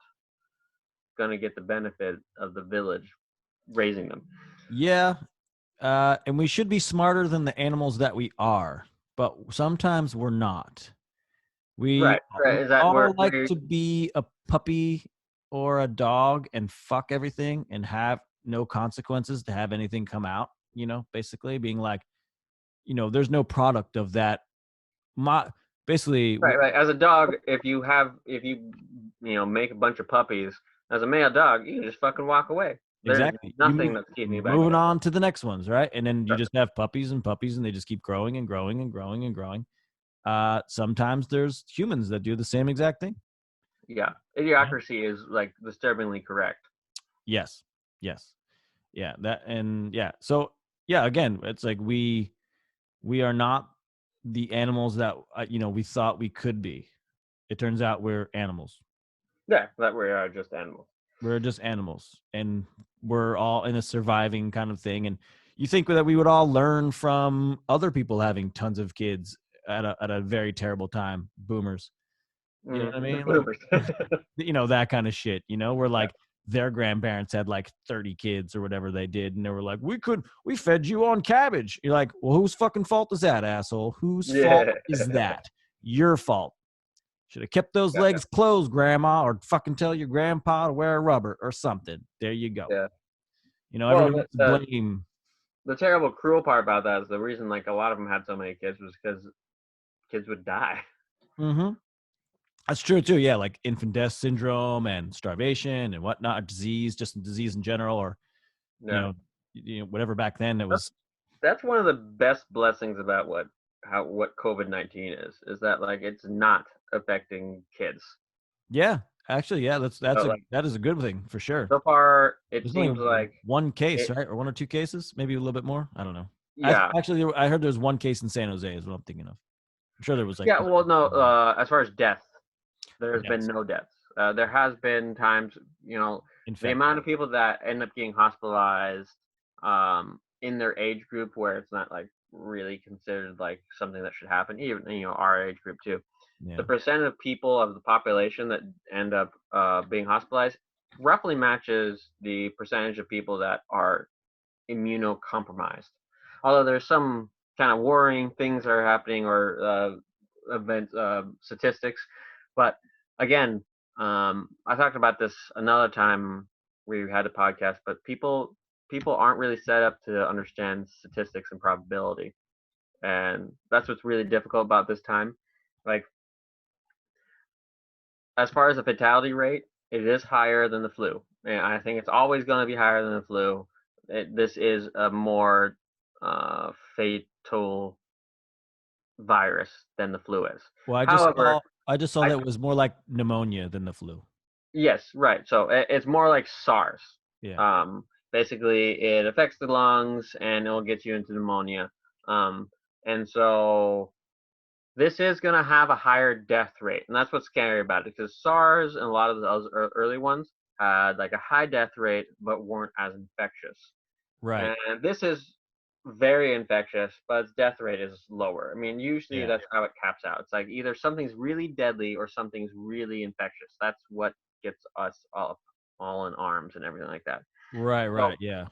going to get the benefit of the village raising them. Yeah. And we should be smarter than the animals that we are, but sometimes we're not. We, Right. Right. we Is that all like where to be a puppy or a dog and fuck everything and have no consequences to have anything come out, basically being like, there's no product of that. Basically, right, right. As a dog, if you make a bunch of puppies, as a male dog, you can just fucking walk away. There's exactly. nothing that's keeping you back. Moving on to the next ones, right? And then you Right. just have puppies and puppies, and they just keep growing and growing and growing and growing. Sometimes there's humans that do the same exact thing. Yeah, idiocracy is like disturbingly correct. Yes. Yeah. So yeah, again, it's like we are not the animals that we thought we could be. It turns out we're animals. Yeah, that we are just animals. We're just animals, and we're all in a surviving kind of thing. And you think that we would all learn from other people having tons of kids at a very terrible time, boomers. You know what I mean? Like, that kind of shit. Where like their grandparents had like 30 kids or whatever they did, and they were like, we fed you on cabbage. You're like, well, whose fucking fault is that, asshole? Whose fault is that? Your fault. Should have kept those legs closed, Grandma, or fucking tell your grandpa to wear a rubber or something. There you go. Yeah. Everyone wants to blame. The terrible, cruel part about that is the reason like a lot of them had so many kids was because kids would die. Mm-hmm. That's true too. Yeah, like infant death syndrome and starvation and whatnot, disease in general, or whatever back then it was. That's one of the best blessings about what COVID-19 is that like it's not affecting kids. Yeah, actually, yeah, that is a good thing for sure. So far, it There's seems only like one case, right, or one or two cases, maybe a little bit more. I don't know. Yeah. Actually, I heard there's one case in San Jose, is what I'm thinking of. I'm sure there was like. Yeah. Well, no. As far as death, there's been no deaths. There has been times, the amount of people that end up getting hospitalized in their age group where it's not like really considered like something that should happen, even our age group too. Yeah. The percent of people of the population that end up being hospitalized roughly matches the percentage of people that are immunocompromised. Although there's some kind of worrying things that are happening or event statistics, but again, I talked about this another time we had a podcast, but people aren't really set up to understand statistics and probability, and that's what's really difficult about this time. Like, as far as the fatality rate, it is higher than the flu, and I think it's always going to be higher than the flu. This is a more fatal virus than the flu is. Well, I just saw that it was more like pneumonia than the flu. Yes, right. So it's more like SARS. Yeah. Basically, it affects the lungs and it'll get you into pneumonia. And so this is going to have a higher death rate, and that's what's scary about it, because SARS and a lot of those early ones had like a high death rate but weren't as infectious. Right. And this is very infectious, but its death rate is lower. I mean, usually that's how it caps out. It's like either something's really deadly or something's really infectious. That's what gets us all in arms and everything like that. Right. So, yeah.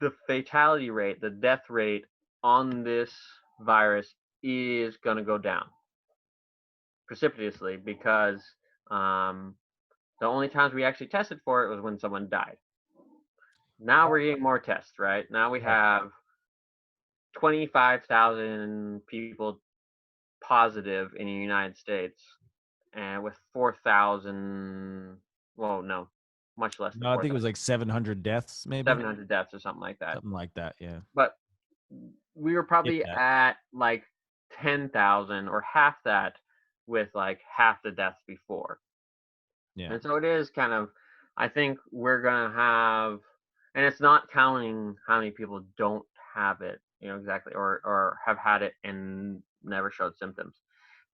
The fatality rate, the death rate on this virus is going to go down precipitously because the only times we actually tested for it was when someone died. Now we're getting more tests, right? Now we have 25,000 people positive in the United States, and with 4,000, well, no, much less. No, I think it was like 700 deaths, maybe 700 deaths or something like that. Something like that, yeah. But we were probably at like 10,000 or half that with like half the deaths before. Yeah. And so it is kind of, I think we're gonna have, and it's not counting how many people don't have it, exactly, or have had it and never showed symptoms.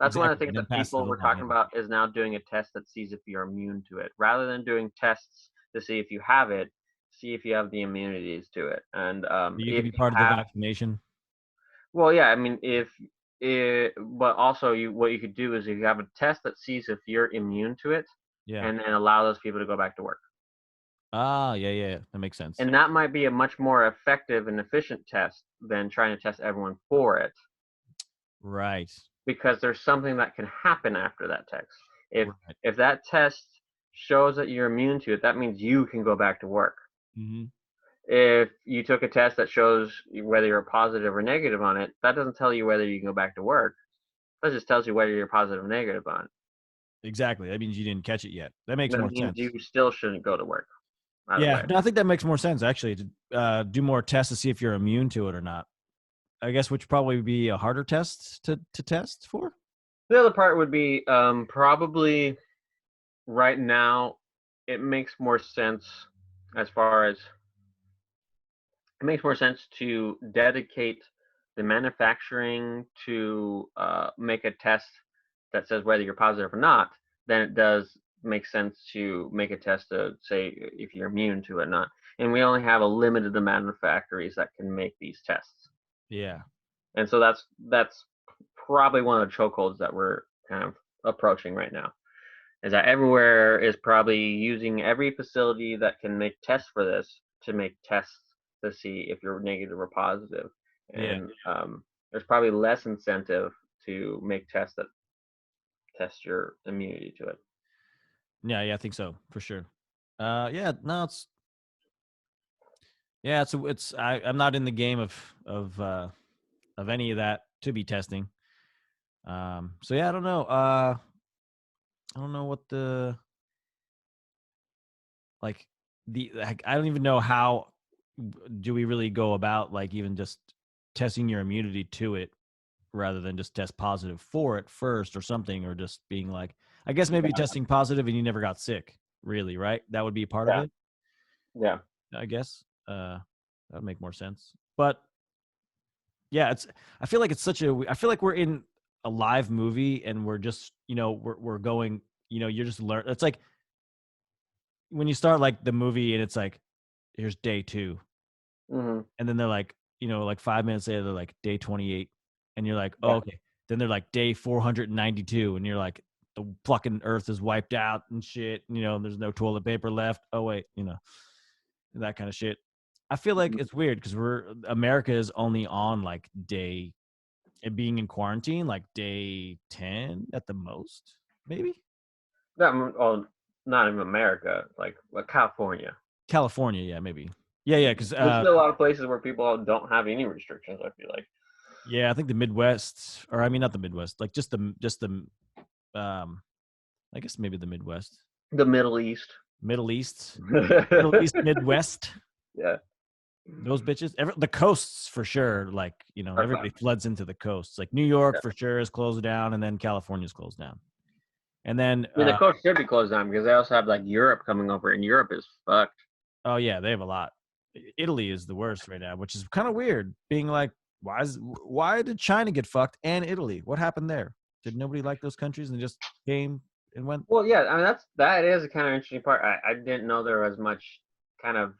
That's one of the things that people were talking about, is now doing a test that sees if you're immune to it, rather than doing tests to see if you have it, see if you have the immunities to it. And you can be part of the vaccination. Well, yeah, I mean, if it, but also what you could do is you have a test that sees if you're immune to it, Yeah. and then allow those people to go back to work. Ah, yeah, yeah, yeah. That makes sense. And that might be a much more effective and efficient test than trying to test everyone for it, Right. because there's something that can happen after that test. If Right. if that test shows that you're immune to it, that means you can go back to work. Hmm. If you took a test that shows whether you're positive or negative on it, that doesn't tell you whether you can go back to work. That just tells you whether you're positive or negative on it. Exactly. That means you didn't catch it yet. That makes That more means sense. you still shouldn't go to work either Yeah, way. no, I think that makes more sense actually to do more tests to see if you're immune to it or not. I guess which probably be a harder test to test for. The other part would be probably right now it makes more sense as far as it makes more sense to dedicate the manufacturing to make a test that says whether you're positive or not than it does make sense to make a test to say if you're immune to it or not. And we only have a limited amount of factories that can make these tests. Yeah. And so that's probably one of the chokeholds that we're kind of approaching right now. Is that everywhere is probably using every facility that can make tests for this to make tests to see if you're negative or positive. Yeah. And there's probably less incentive to make tests that test your immunity to it. Yeah, yeah, I think so for sure. Yeah, no, I'm not in the game of any of that to be testing. So yeah, I don't know. I don't know what the like I don't even know how do we really go about like even just testing your immunity to it rather than just test positive for it first or something, or just being like, I guess maybe testing positive and you never got sick, really, right? That would be part of Yeah, it, yeah. I guess. That would make more sense. But yeah, I feel like I feel like we're in a live movie and we're just, we're going, you're just learn. It's like when you start like the movie and it's like, here's day 2. Hmm. And then they're like, like 5 minutes later, they're like day 28. And you're like, oh, Yeah. okay. Then they're like day 492. And you're like, the fucking earth is wiped out and shit. There's no toilet paper left. Oh, wait, that kind of shit. I feel like it's weird because America is only on like day, it being in quarantine, like day 10 at the most, maybe. Oh, not in America, like California. California, yeah, maybe. Yeah, because There's still a lot of places where people don't have any restrictions, I feel like. yeah, I think the Midwest, or I mean, not the Midwest, like just the um, I guess maybe the Midwest, The Middle East. Middle East, Middle East, Midwest. Yeah. Those bitches, the coasts for sure. Like Are everybody fun. floods into the coasts. Like New York Yeah. for sure is closed down, and then California's closed down. And then, I mean, the coast should be closed down because they also have like Europe coming over, and Europe is fucked. oh yeah, they have a lot. Italy is the worst right now, which is kind of weird. Being like, why did China get fucked and Italy? What happened there? Did nobody like those countries and just came and went? Well, yeah, I mean that is a kind of interesting part. I didn't know there was much kind of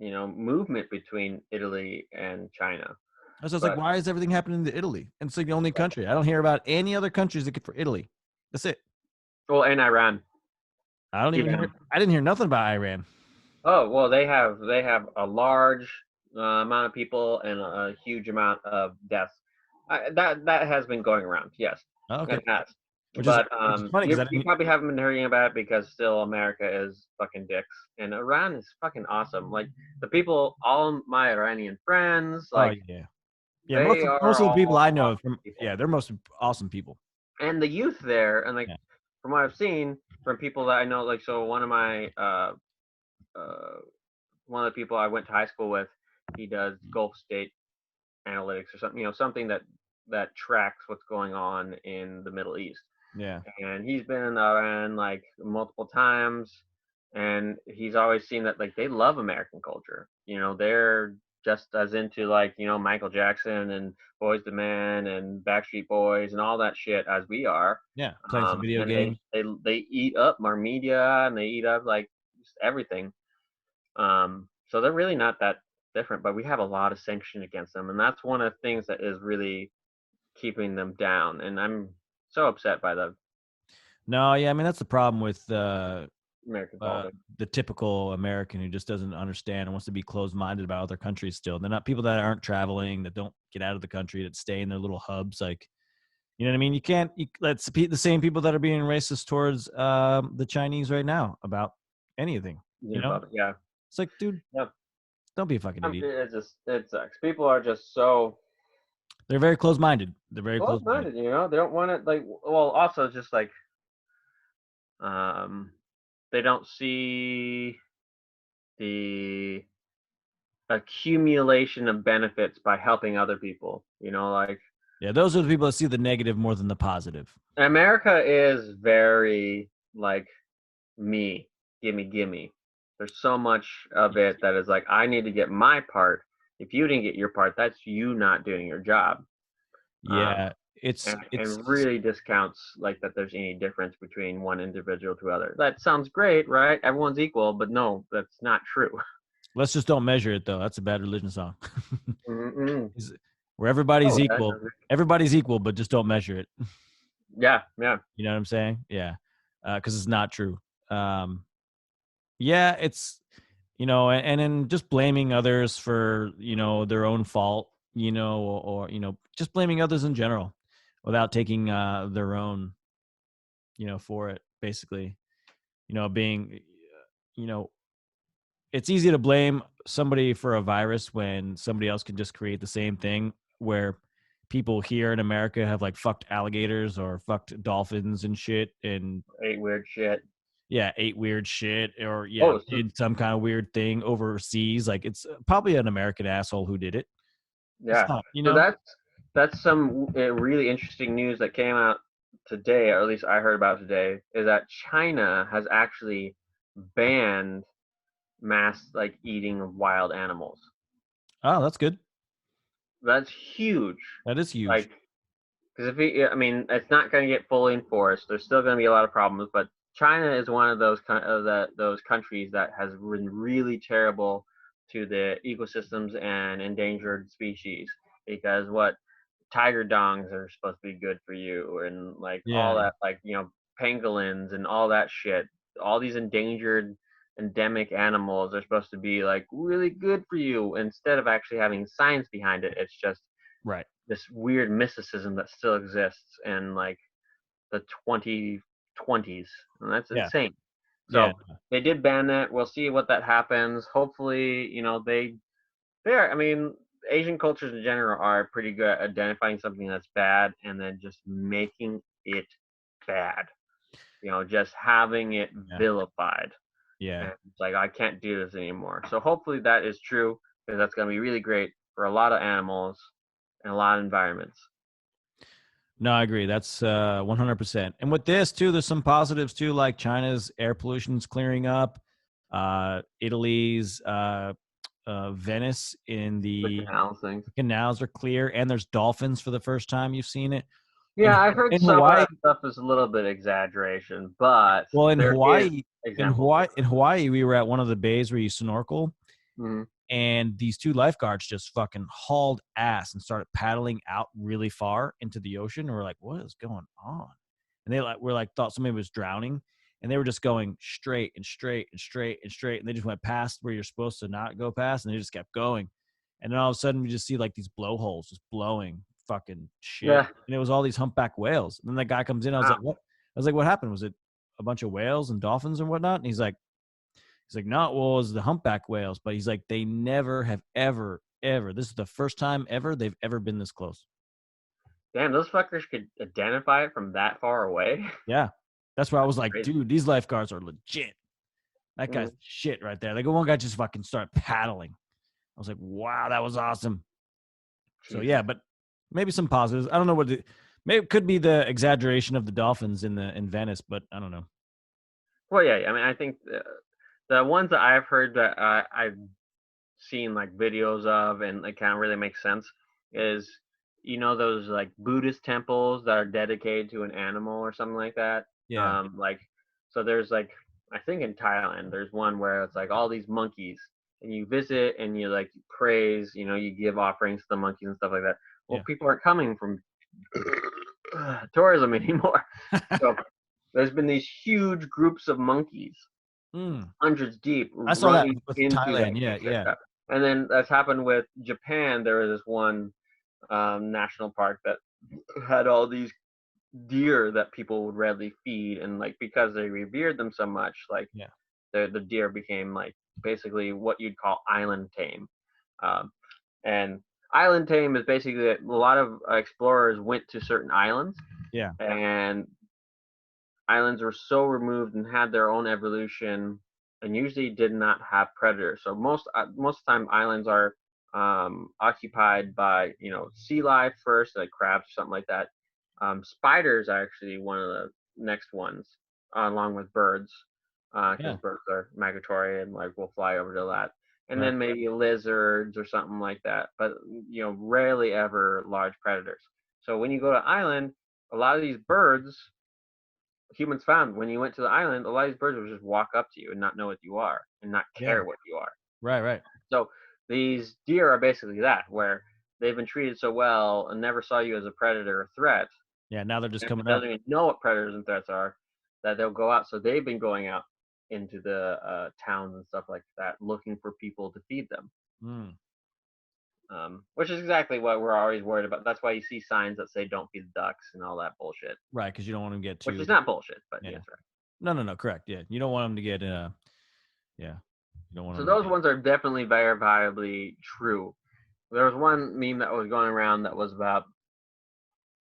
movement between Italy and China, So I was like, but why is everything happening to Italy? And it's like the only country. I don't hear about any other countries except for Italy. That's it. well, and Iran. I don't even hear. Iran. I didn't hear nothing about Iran. Oh well, they have a large amount of people and a huge amount of deaths. That has been going around. Yes, Oh, okay, it has. which is But which is funny because I you didn't. probably haven't been hearing about it because still America is fucking dicks, and Iran is fucking awesome. Like the people, all my Iranian friends, Oh like yeah, yeah. Most they of are most of the people all I know awesome from, people, yeah, they're most awesome people. and the youth there, and like Yeah. from what I've seen from people that I know, like so one of my uh one of the people I went to high school with, he does Gulf State analytics or something, something that tracks what's going on in the Middle East. Yeah. And he's been in Iran like multiple times, and he's always seen that like they love American culture. They're just as into like Michael Jackson and Boys to Men and Backstreet Boys and all that shit as we are. Yeah. Playing some video And they, games. they they eat up our media and they eat up like just everything. So they're really not that. different, but we have a lot of sanction against them, and that's one of the things that is really keeping them down. And I'm so upset by the No, yeah, I mean that's the problem with American uh, politics. the typical American who just doesn't understand and wants to be closed-minded about other countries. Still, they're not people that aren't traveling, that don't get out of the country, that stay in their little hubs. Like, you know what I mean? You can't. That's the same people that are being racist towards the Chinese right now about anything. You know, Yeah, it's like, dude, yeah. don't be a fucking idiot. It sucks. People are just so They're very closed-minded. They're very closed-minded. close-minded, you know. They don't want to like. Well, also just like um, they don't see the accumulation of benefits by helping other people. You know, like Yeah, those are the people that see the negative more than the positive. America is very like me, gimme, gimme. There's so much of it that is like, I need to get my part. If you didn't get your part, that's you not doing your job. Um, Yeah, it's and really discounts like that there's any difference between one individual to other. That sounds great, right? Everyone's equal, but no, that's not true. let's just don't measure it though. That's a bad religion song. Mm-mm. Where everybody's Oh, yeah, equal. Everybody's equal, but just don't measure it. yeah, yeah. You know what I'm saying? Yeah, because it's not true. Um, yeah, it's and then just blaming others for their own fault, or just blaming others in general, without taking their own, for it. Basically, being, you know, it's easy to blame somebody for a virus when somebody else can just create the same thing. Where people here in America have like fucked alligators or fucked dolphins and shit, and Ate weird shit. yeah, ate weird shit, or Oh, so, did some kind of weird thing overseas. Like it's probably an American asshole who did it. It's yeah. not, So that's some really interesting news that came out today, or at least I heard about today, is that China has actually banned mass like eating of wild animals. Oh, that's good. That's huge. That is huge. Like, because if I mean, it's not going to get fully enforced. There's still going to be a lot of problems, but China is one of those countries that has been really terrible to the ecosystems and endangered species because what tiger dongs are supposed to be good for you and like all Yeah, that like pangolins and all that shit, all these endangered endemic animals are supposed to be like really good for you instead of actually having science behind it. It's just right. this weird mysticism that still exists in like the 2020s, and that's Yeah, insane. yeah, So they did ban it. We'll see what that happens. Hopefully, they're. I mean, Asian cultures in general are pretty good at identifying something that's bad and then just making it bad. Just having it yeah, vilified. yeah. And it's like I can't do this anymore. So hopefully that is true because that's going to be really great for a lot of animals and a lot of environments. No, I agree. That's 100%. And with this too, there's some positives too, like China's air pollution's clearing up. Italy's Venice in The the canals things. canals are clear, and there's dolphins for the first time. You've seen it in Yeah, I heard in some of Hawaii. that stuff is a little bit exaggeration, but Well, there is In examples. Hawaii, we were at one of the bays where you snorkel, Mhm. and these two lifeguards just fucking hauled ass and started paddling out really far into the ocean. And we're like, what is going on? And they thought somebody was drowning, and they were just going straight and straight and straight and straight, and they just went past where you're supposed to not go past, and they just kept going. And then all of a sudden, we just see like these blowholes just blowing fucking shit, Yeah. and it was all these humpback whales. And then the guy comes in, I was Wow. like, what? I was like, what happened? Was it a bunch of whales and dolphins and whatnot? And he's like, no, well, it was the humpback whales, but he's like, they never have ever. This is the first time ever they've ever been this close. Damn, those fuckers could identify it from that far away. Yeah, that's why I was like, Crazy. dude, these lifeguards are legit. That guy's Mhm. shit right there. Like one guy just fucking started paddling. I was like, wow, that was awesome. So Jesus. yeah, but maybe some positives. I don't know maybe it could be the exaggeration of the dolphins in Venice, but I don't know. Well, yeah. I mean, I think the ones that I've heard that I've seen like videos of and it kind of really makes sense is those like Buddhist temples that are dedicated to an animal or something like that. Yeah. Like so there's like I think in Thailand there's one where it's like all these monkeys and you visit and you like praise, you give offerings to the monkeys and stuff like that. Well, Yeah. people aren't coming from tourism anymore. So there's been these huge groups of monkeys, Mm. hundreds deep, I saw that running with into that Thailand. Yeah, beach like yeah. that. And then that's happened with Japan. There was this one national park that had all these deer that people would readily feed, and like because they revered them so much, like Yeah. the deer became like basically what you'd call island tame. Um, and island tame is basically a lot of explorers went to certain islands, Yeah. and islands were so removed and had their own evolution, and usually did not have predators. So most of the time islands are occupied by sea life first, like crabs or something like that. Spiders are actually one of the next ones, along with birds, because Yeah. birds are migratory and like will fly over to that. And Right. then maybe lizards or something like that, but rarely ever large predators. So when you go to island, a lot of these birds humans found when you went to the island, a lot of these birds would just walk up to you and not know what you are and not Yeah. care what you are. Right. Right. So these deer are basically that, where they've been treated so well and never saw you as a predator or threat. Yeah. Now they're just And coming up. doesn't even know what predators and threats are, that they'll go out. So they've been going out into the towns and stuff like that, looking for people to feed them. Mm. Which is exactly what we're always worried about. That's why you see signs that say "Don't feed the ducks" and all that bullshit. Right. Because you don't want them to get Which too. is not bullshit, but Yeah. yes, right. No. Correct. Yeah. You don't want them to get. Yeah. You don't want So them to those get. ones are definitely verifiably true. There was one meme that was going around that was about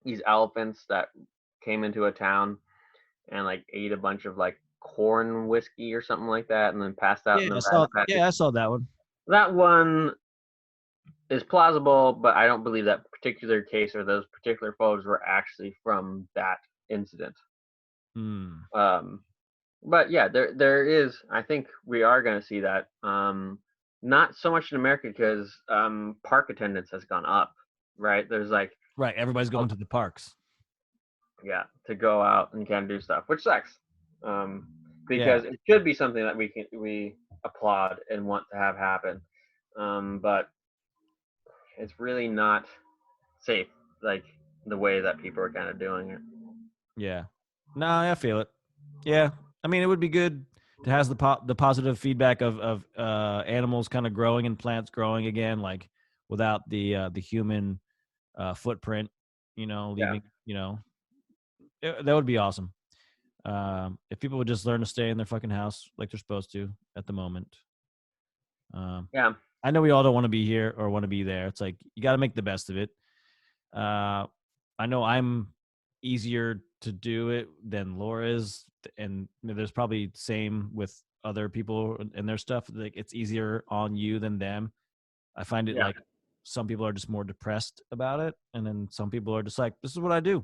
these elephants that came into a town and like ate a bunch of like corn whiskey or something like that, and then passed out Yeah. in the I rice saw. paddy. Yeah. I saw that one. That one is plausible, but I don't believe that particular case or those particular photos were actually from that incident. Hmm. Um, but yeah, there is. I think we are going to see that. Not so much in America because park attendance has gone up. Right? There's like Right. Everybody's going to the parks. yeah, to go out and kind of do stuff, which sucks. Um, Yeah. because it should be something that we applaud and want to have happen. But it's really not safe, like the way that people are kind of doing it. Yeah. No, I feel it. Yeah. I mean, it would be good to have the positive feedback of animals kind of growing and plants growing again, like without the human footprint. Yeah, Leaving. That would be awesome. If people would just learn to stay in their fucking house like they're supposed to at the moment. Um, yeah, I know we all don't want to be here or want to be there. It's like you got to make the best of it. Uh, I know I'm easier to do it than Laura is, and there's probably same with other people and their stuff. Like it's easier on you than them. I find it yeah. like some people are just more depressed about it, and then some people are just like, "This is what I do.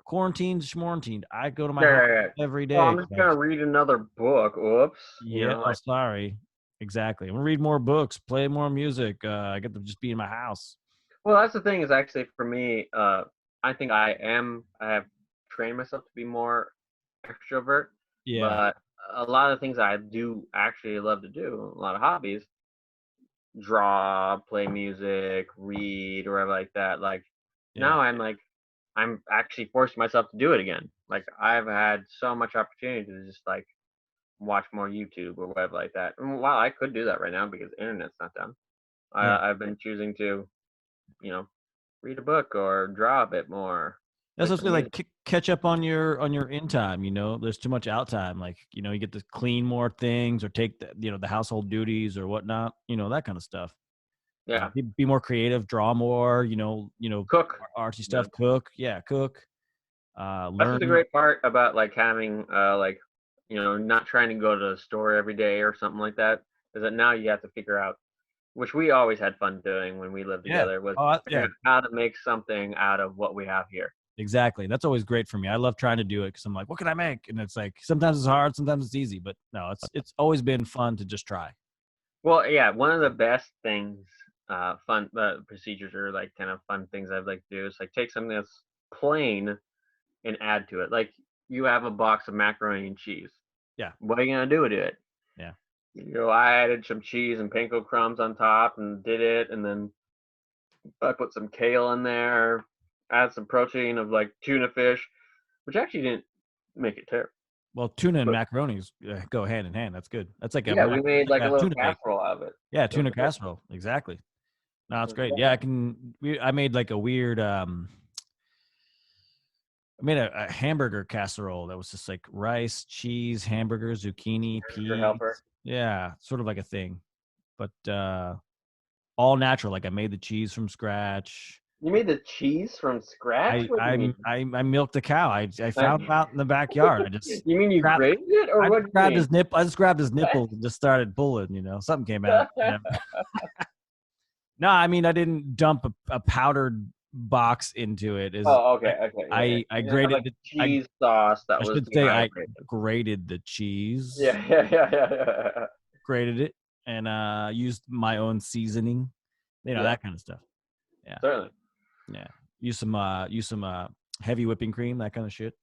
Quarantined, schmorntined. I go to my Yeah, house yeah, yeah. every Oh, day." I'm just Like, gonna read another book. Oops. yeah, oh, Like, sorry. Exactly. I'm gonna read more books, play more music. I get to just be in my house. well, that's the thing is actually for me. I think I have trained myself to be more extrovert, Yeah, but a lot of things I do actually love to do, a lot of hobbies, draw, play music, read, or whatever like that. Like yeah, now I'm actually forcing myself to do it again. Like I've had so much opportunity to just like watch more YouTube or whatever like that. And while I could do that right now because the internet's not done, yeah. I've been choosing to, you know, read a book or draw a bit more, That's play what I some feel like. music. Catch up on your in time. There's too much out time. Like you get to clean more things or take the household duties or whatnot. That kind of stuff. Yeah, Be more creative, draw more. cook. Artsy Yeah. stuff. Cook. Yeah, cook. That's just a Learn. great part about like having not trying to go to the store every day or something like that. Is that now you have to figure out, which we always had fun doing when we lived Yeah. together, was Oh, figuring yeah. out how to make something out of what we have here. Exactly. That's always great for me. I love trying to do it because I'm like, what can I make? And it's like sometimes it's hard, sometimes it's easy, but no, it's always been fun to just try. Well, yeah, one of the best things, fun procedures or like kind of fun things I'd like to do is like take something that's plain and add to it. Like you have a box of macaroni and cheese. Yeah. What are you gonna do with it? Yeah. I added some cheese and panko crumbs on top and did it, and then I put some kale in there, add some protein of like tuna fish, which actually didn't make it terrible. Well, tuna and But macaronis go hand in hand. That's good. That's like a yeah, we made like a little tuna bake. casserole out of it. Yeah, So tuna it's good. casserole. Exactly. No, it's It's great. good. Yeah, I made like a weird. I made a hamburger casserole that was just like rice, cheese, hamburger, zucchini, Your peas. helper. Yeah, sort of like a thing, but all natural. Like I made the cheese from scratch. You made the cheese from scratch? What do you mean? I milked a cow. I found him out in the backyard. I just You mean you grabbed grated it, or I what just do you grabbed mean? his nip. I just grabbed his nipple and just started pulling. Something came out. No, I mean I didn't dump a powdered box into it. Oh, okay, okay. Yeah. I You didn't have grated like it. cheese sauce that I was should say I dehydrated. grated the cheese. Yeah, yeah, yeah. Grated it and used my own seasoning. Yeah. That kind of stuff. Yeah. Certainly. Yeah. Use some heavy whipping cream, that kind of shit.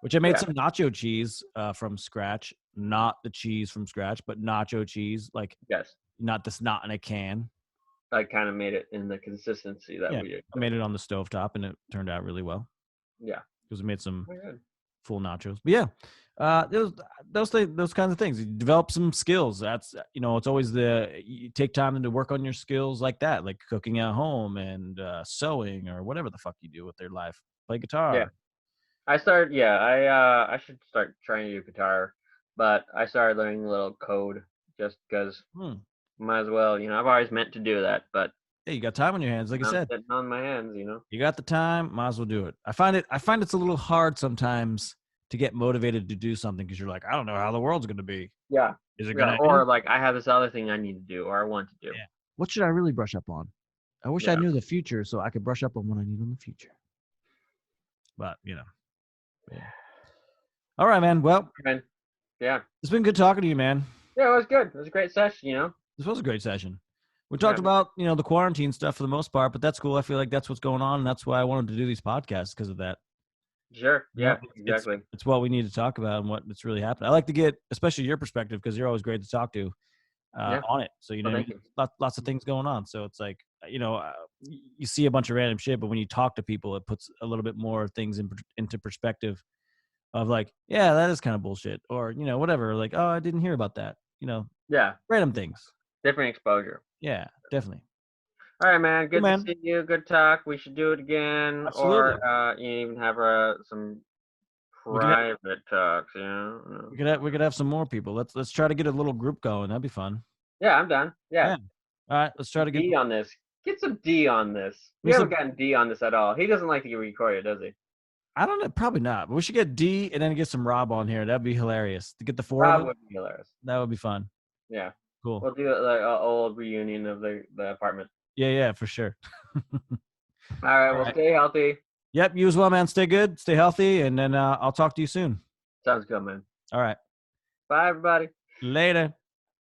Which I made some nacho cheese from scratch, not the cheese from scratch, but nacho cheese, like Yes. not in a can. I kind of made it in the consistency that we did. I made it on the stovetop and it turned out really well. Yeah. Because we made some Very good. full nachos. But yeah, those kinds of things. You develop some skills. That's it's always you take time to work on your skills like that, like cooking at home and sewing or whatever the fuck you do with their life. Play guitar. Yeah. I should start trying to do guitar, but I started learning a little code just because might as well, I've always meant to do that, but hey, you got time on your hands, like I said. Sitting on my hands, You got the time, might as well do it. I find it's a little hard sometimes to get motivated to do something because you're like, I don't know how the world's going to be. Yeah. Is it going to or like I have this other thing I need to do or I want to do. Yeah. What should I really brush up on? I wish I knew the future so I could brush up on what I need in the future. But, Yeah. All right, man. Well, yeah. It's been good talking to you, man. Yeah, it was good. It was a great session, This was a great session. We talked about, the quarantine stuff for the most part, but that's cool. I feel like that's what's going on, and that's why I wanted to do these podcasts because of that. Sure. Yeah, exactly. It's what we need to talk about and what's really happening. I like to get, especially your perspective, because you're always great to talk to on it. So, lots of things going on. So it's like, you see a bunch of random shit, but when you talk to people, it puts a little bit more things into perspective of like, yeah, that is kind of bullshit. Or, whatever. Like, oh, I didn't hear about that. Yeah. Random things. Different exposure. Yeah, definitely. All right, man. Good to see you. Good talk. We should do it again. Absolutely. Or even have some private talks. We could have some more people. Let's try to get a little group going. That'd be fun. Yeah, I'm done. Yeah. All right, let's try to get D on this. Get some D on this. We haven't gotten D on this at all. He doesn't like to get recorded, does he? I don't know. Probably not. But we should get D and then get some Rob on here. That'd be hilarious. To get the four of them. Rob would be hilarious. That would be fun. Yeah. Cool. We'll do like an old reunion of the apartment. Yeah, for sure. All right. Well, stay healthy. Yep. You as well, man. Stay good. Stay healthy. And then I'll talk to you soon. Sounds good, man. All right. Bye, everybody. Later.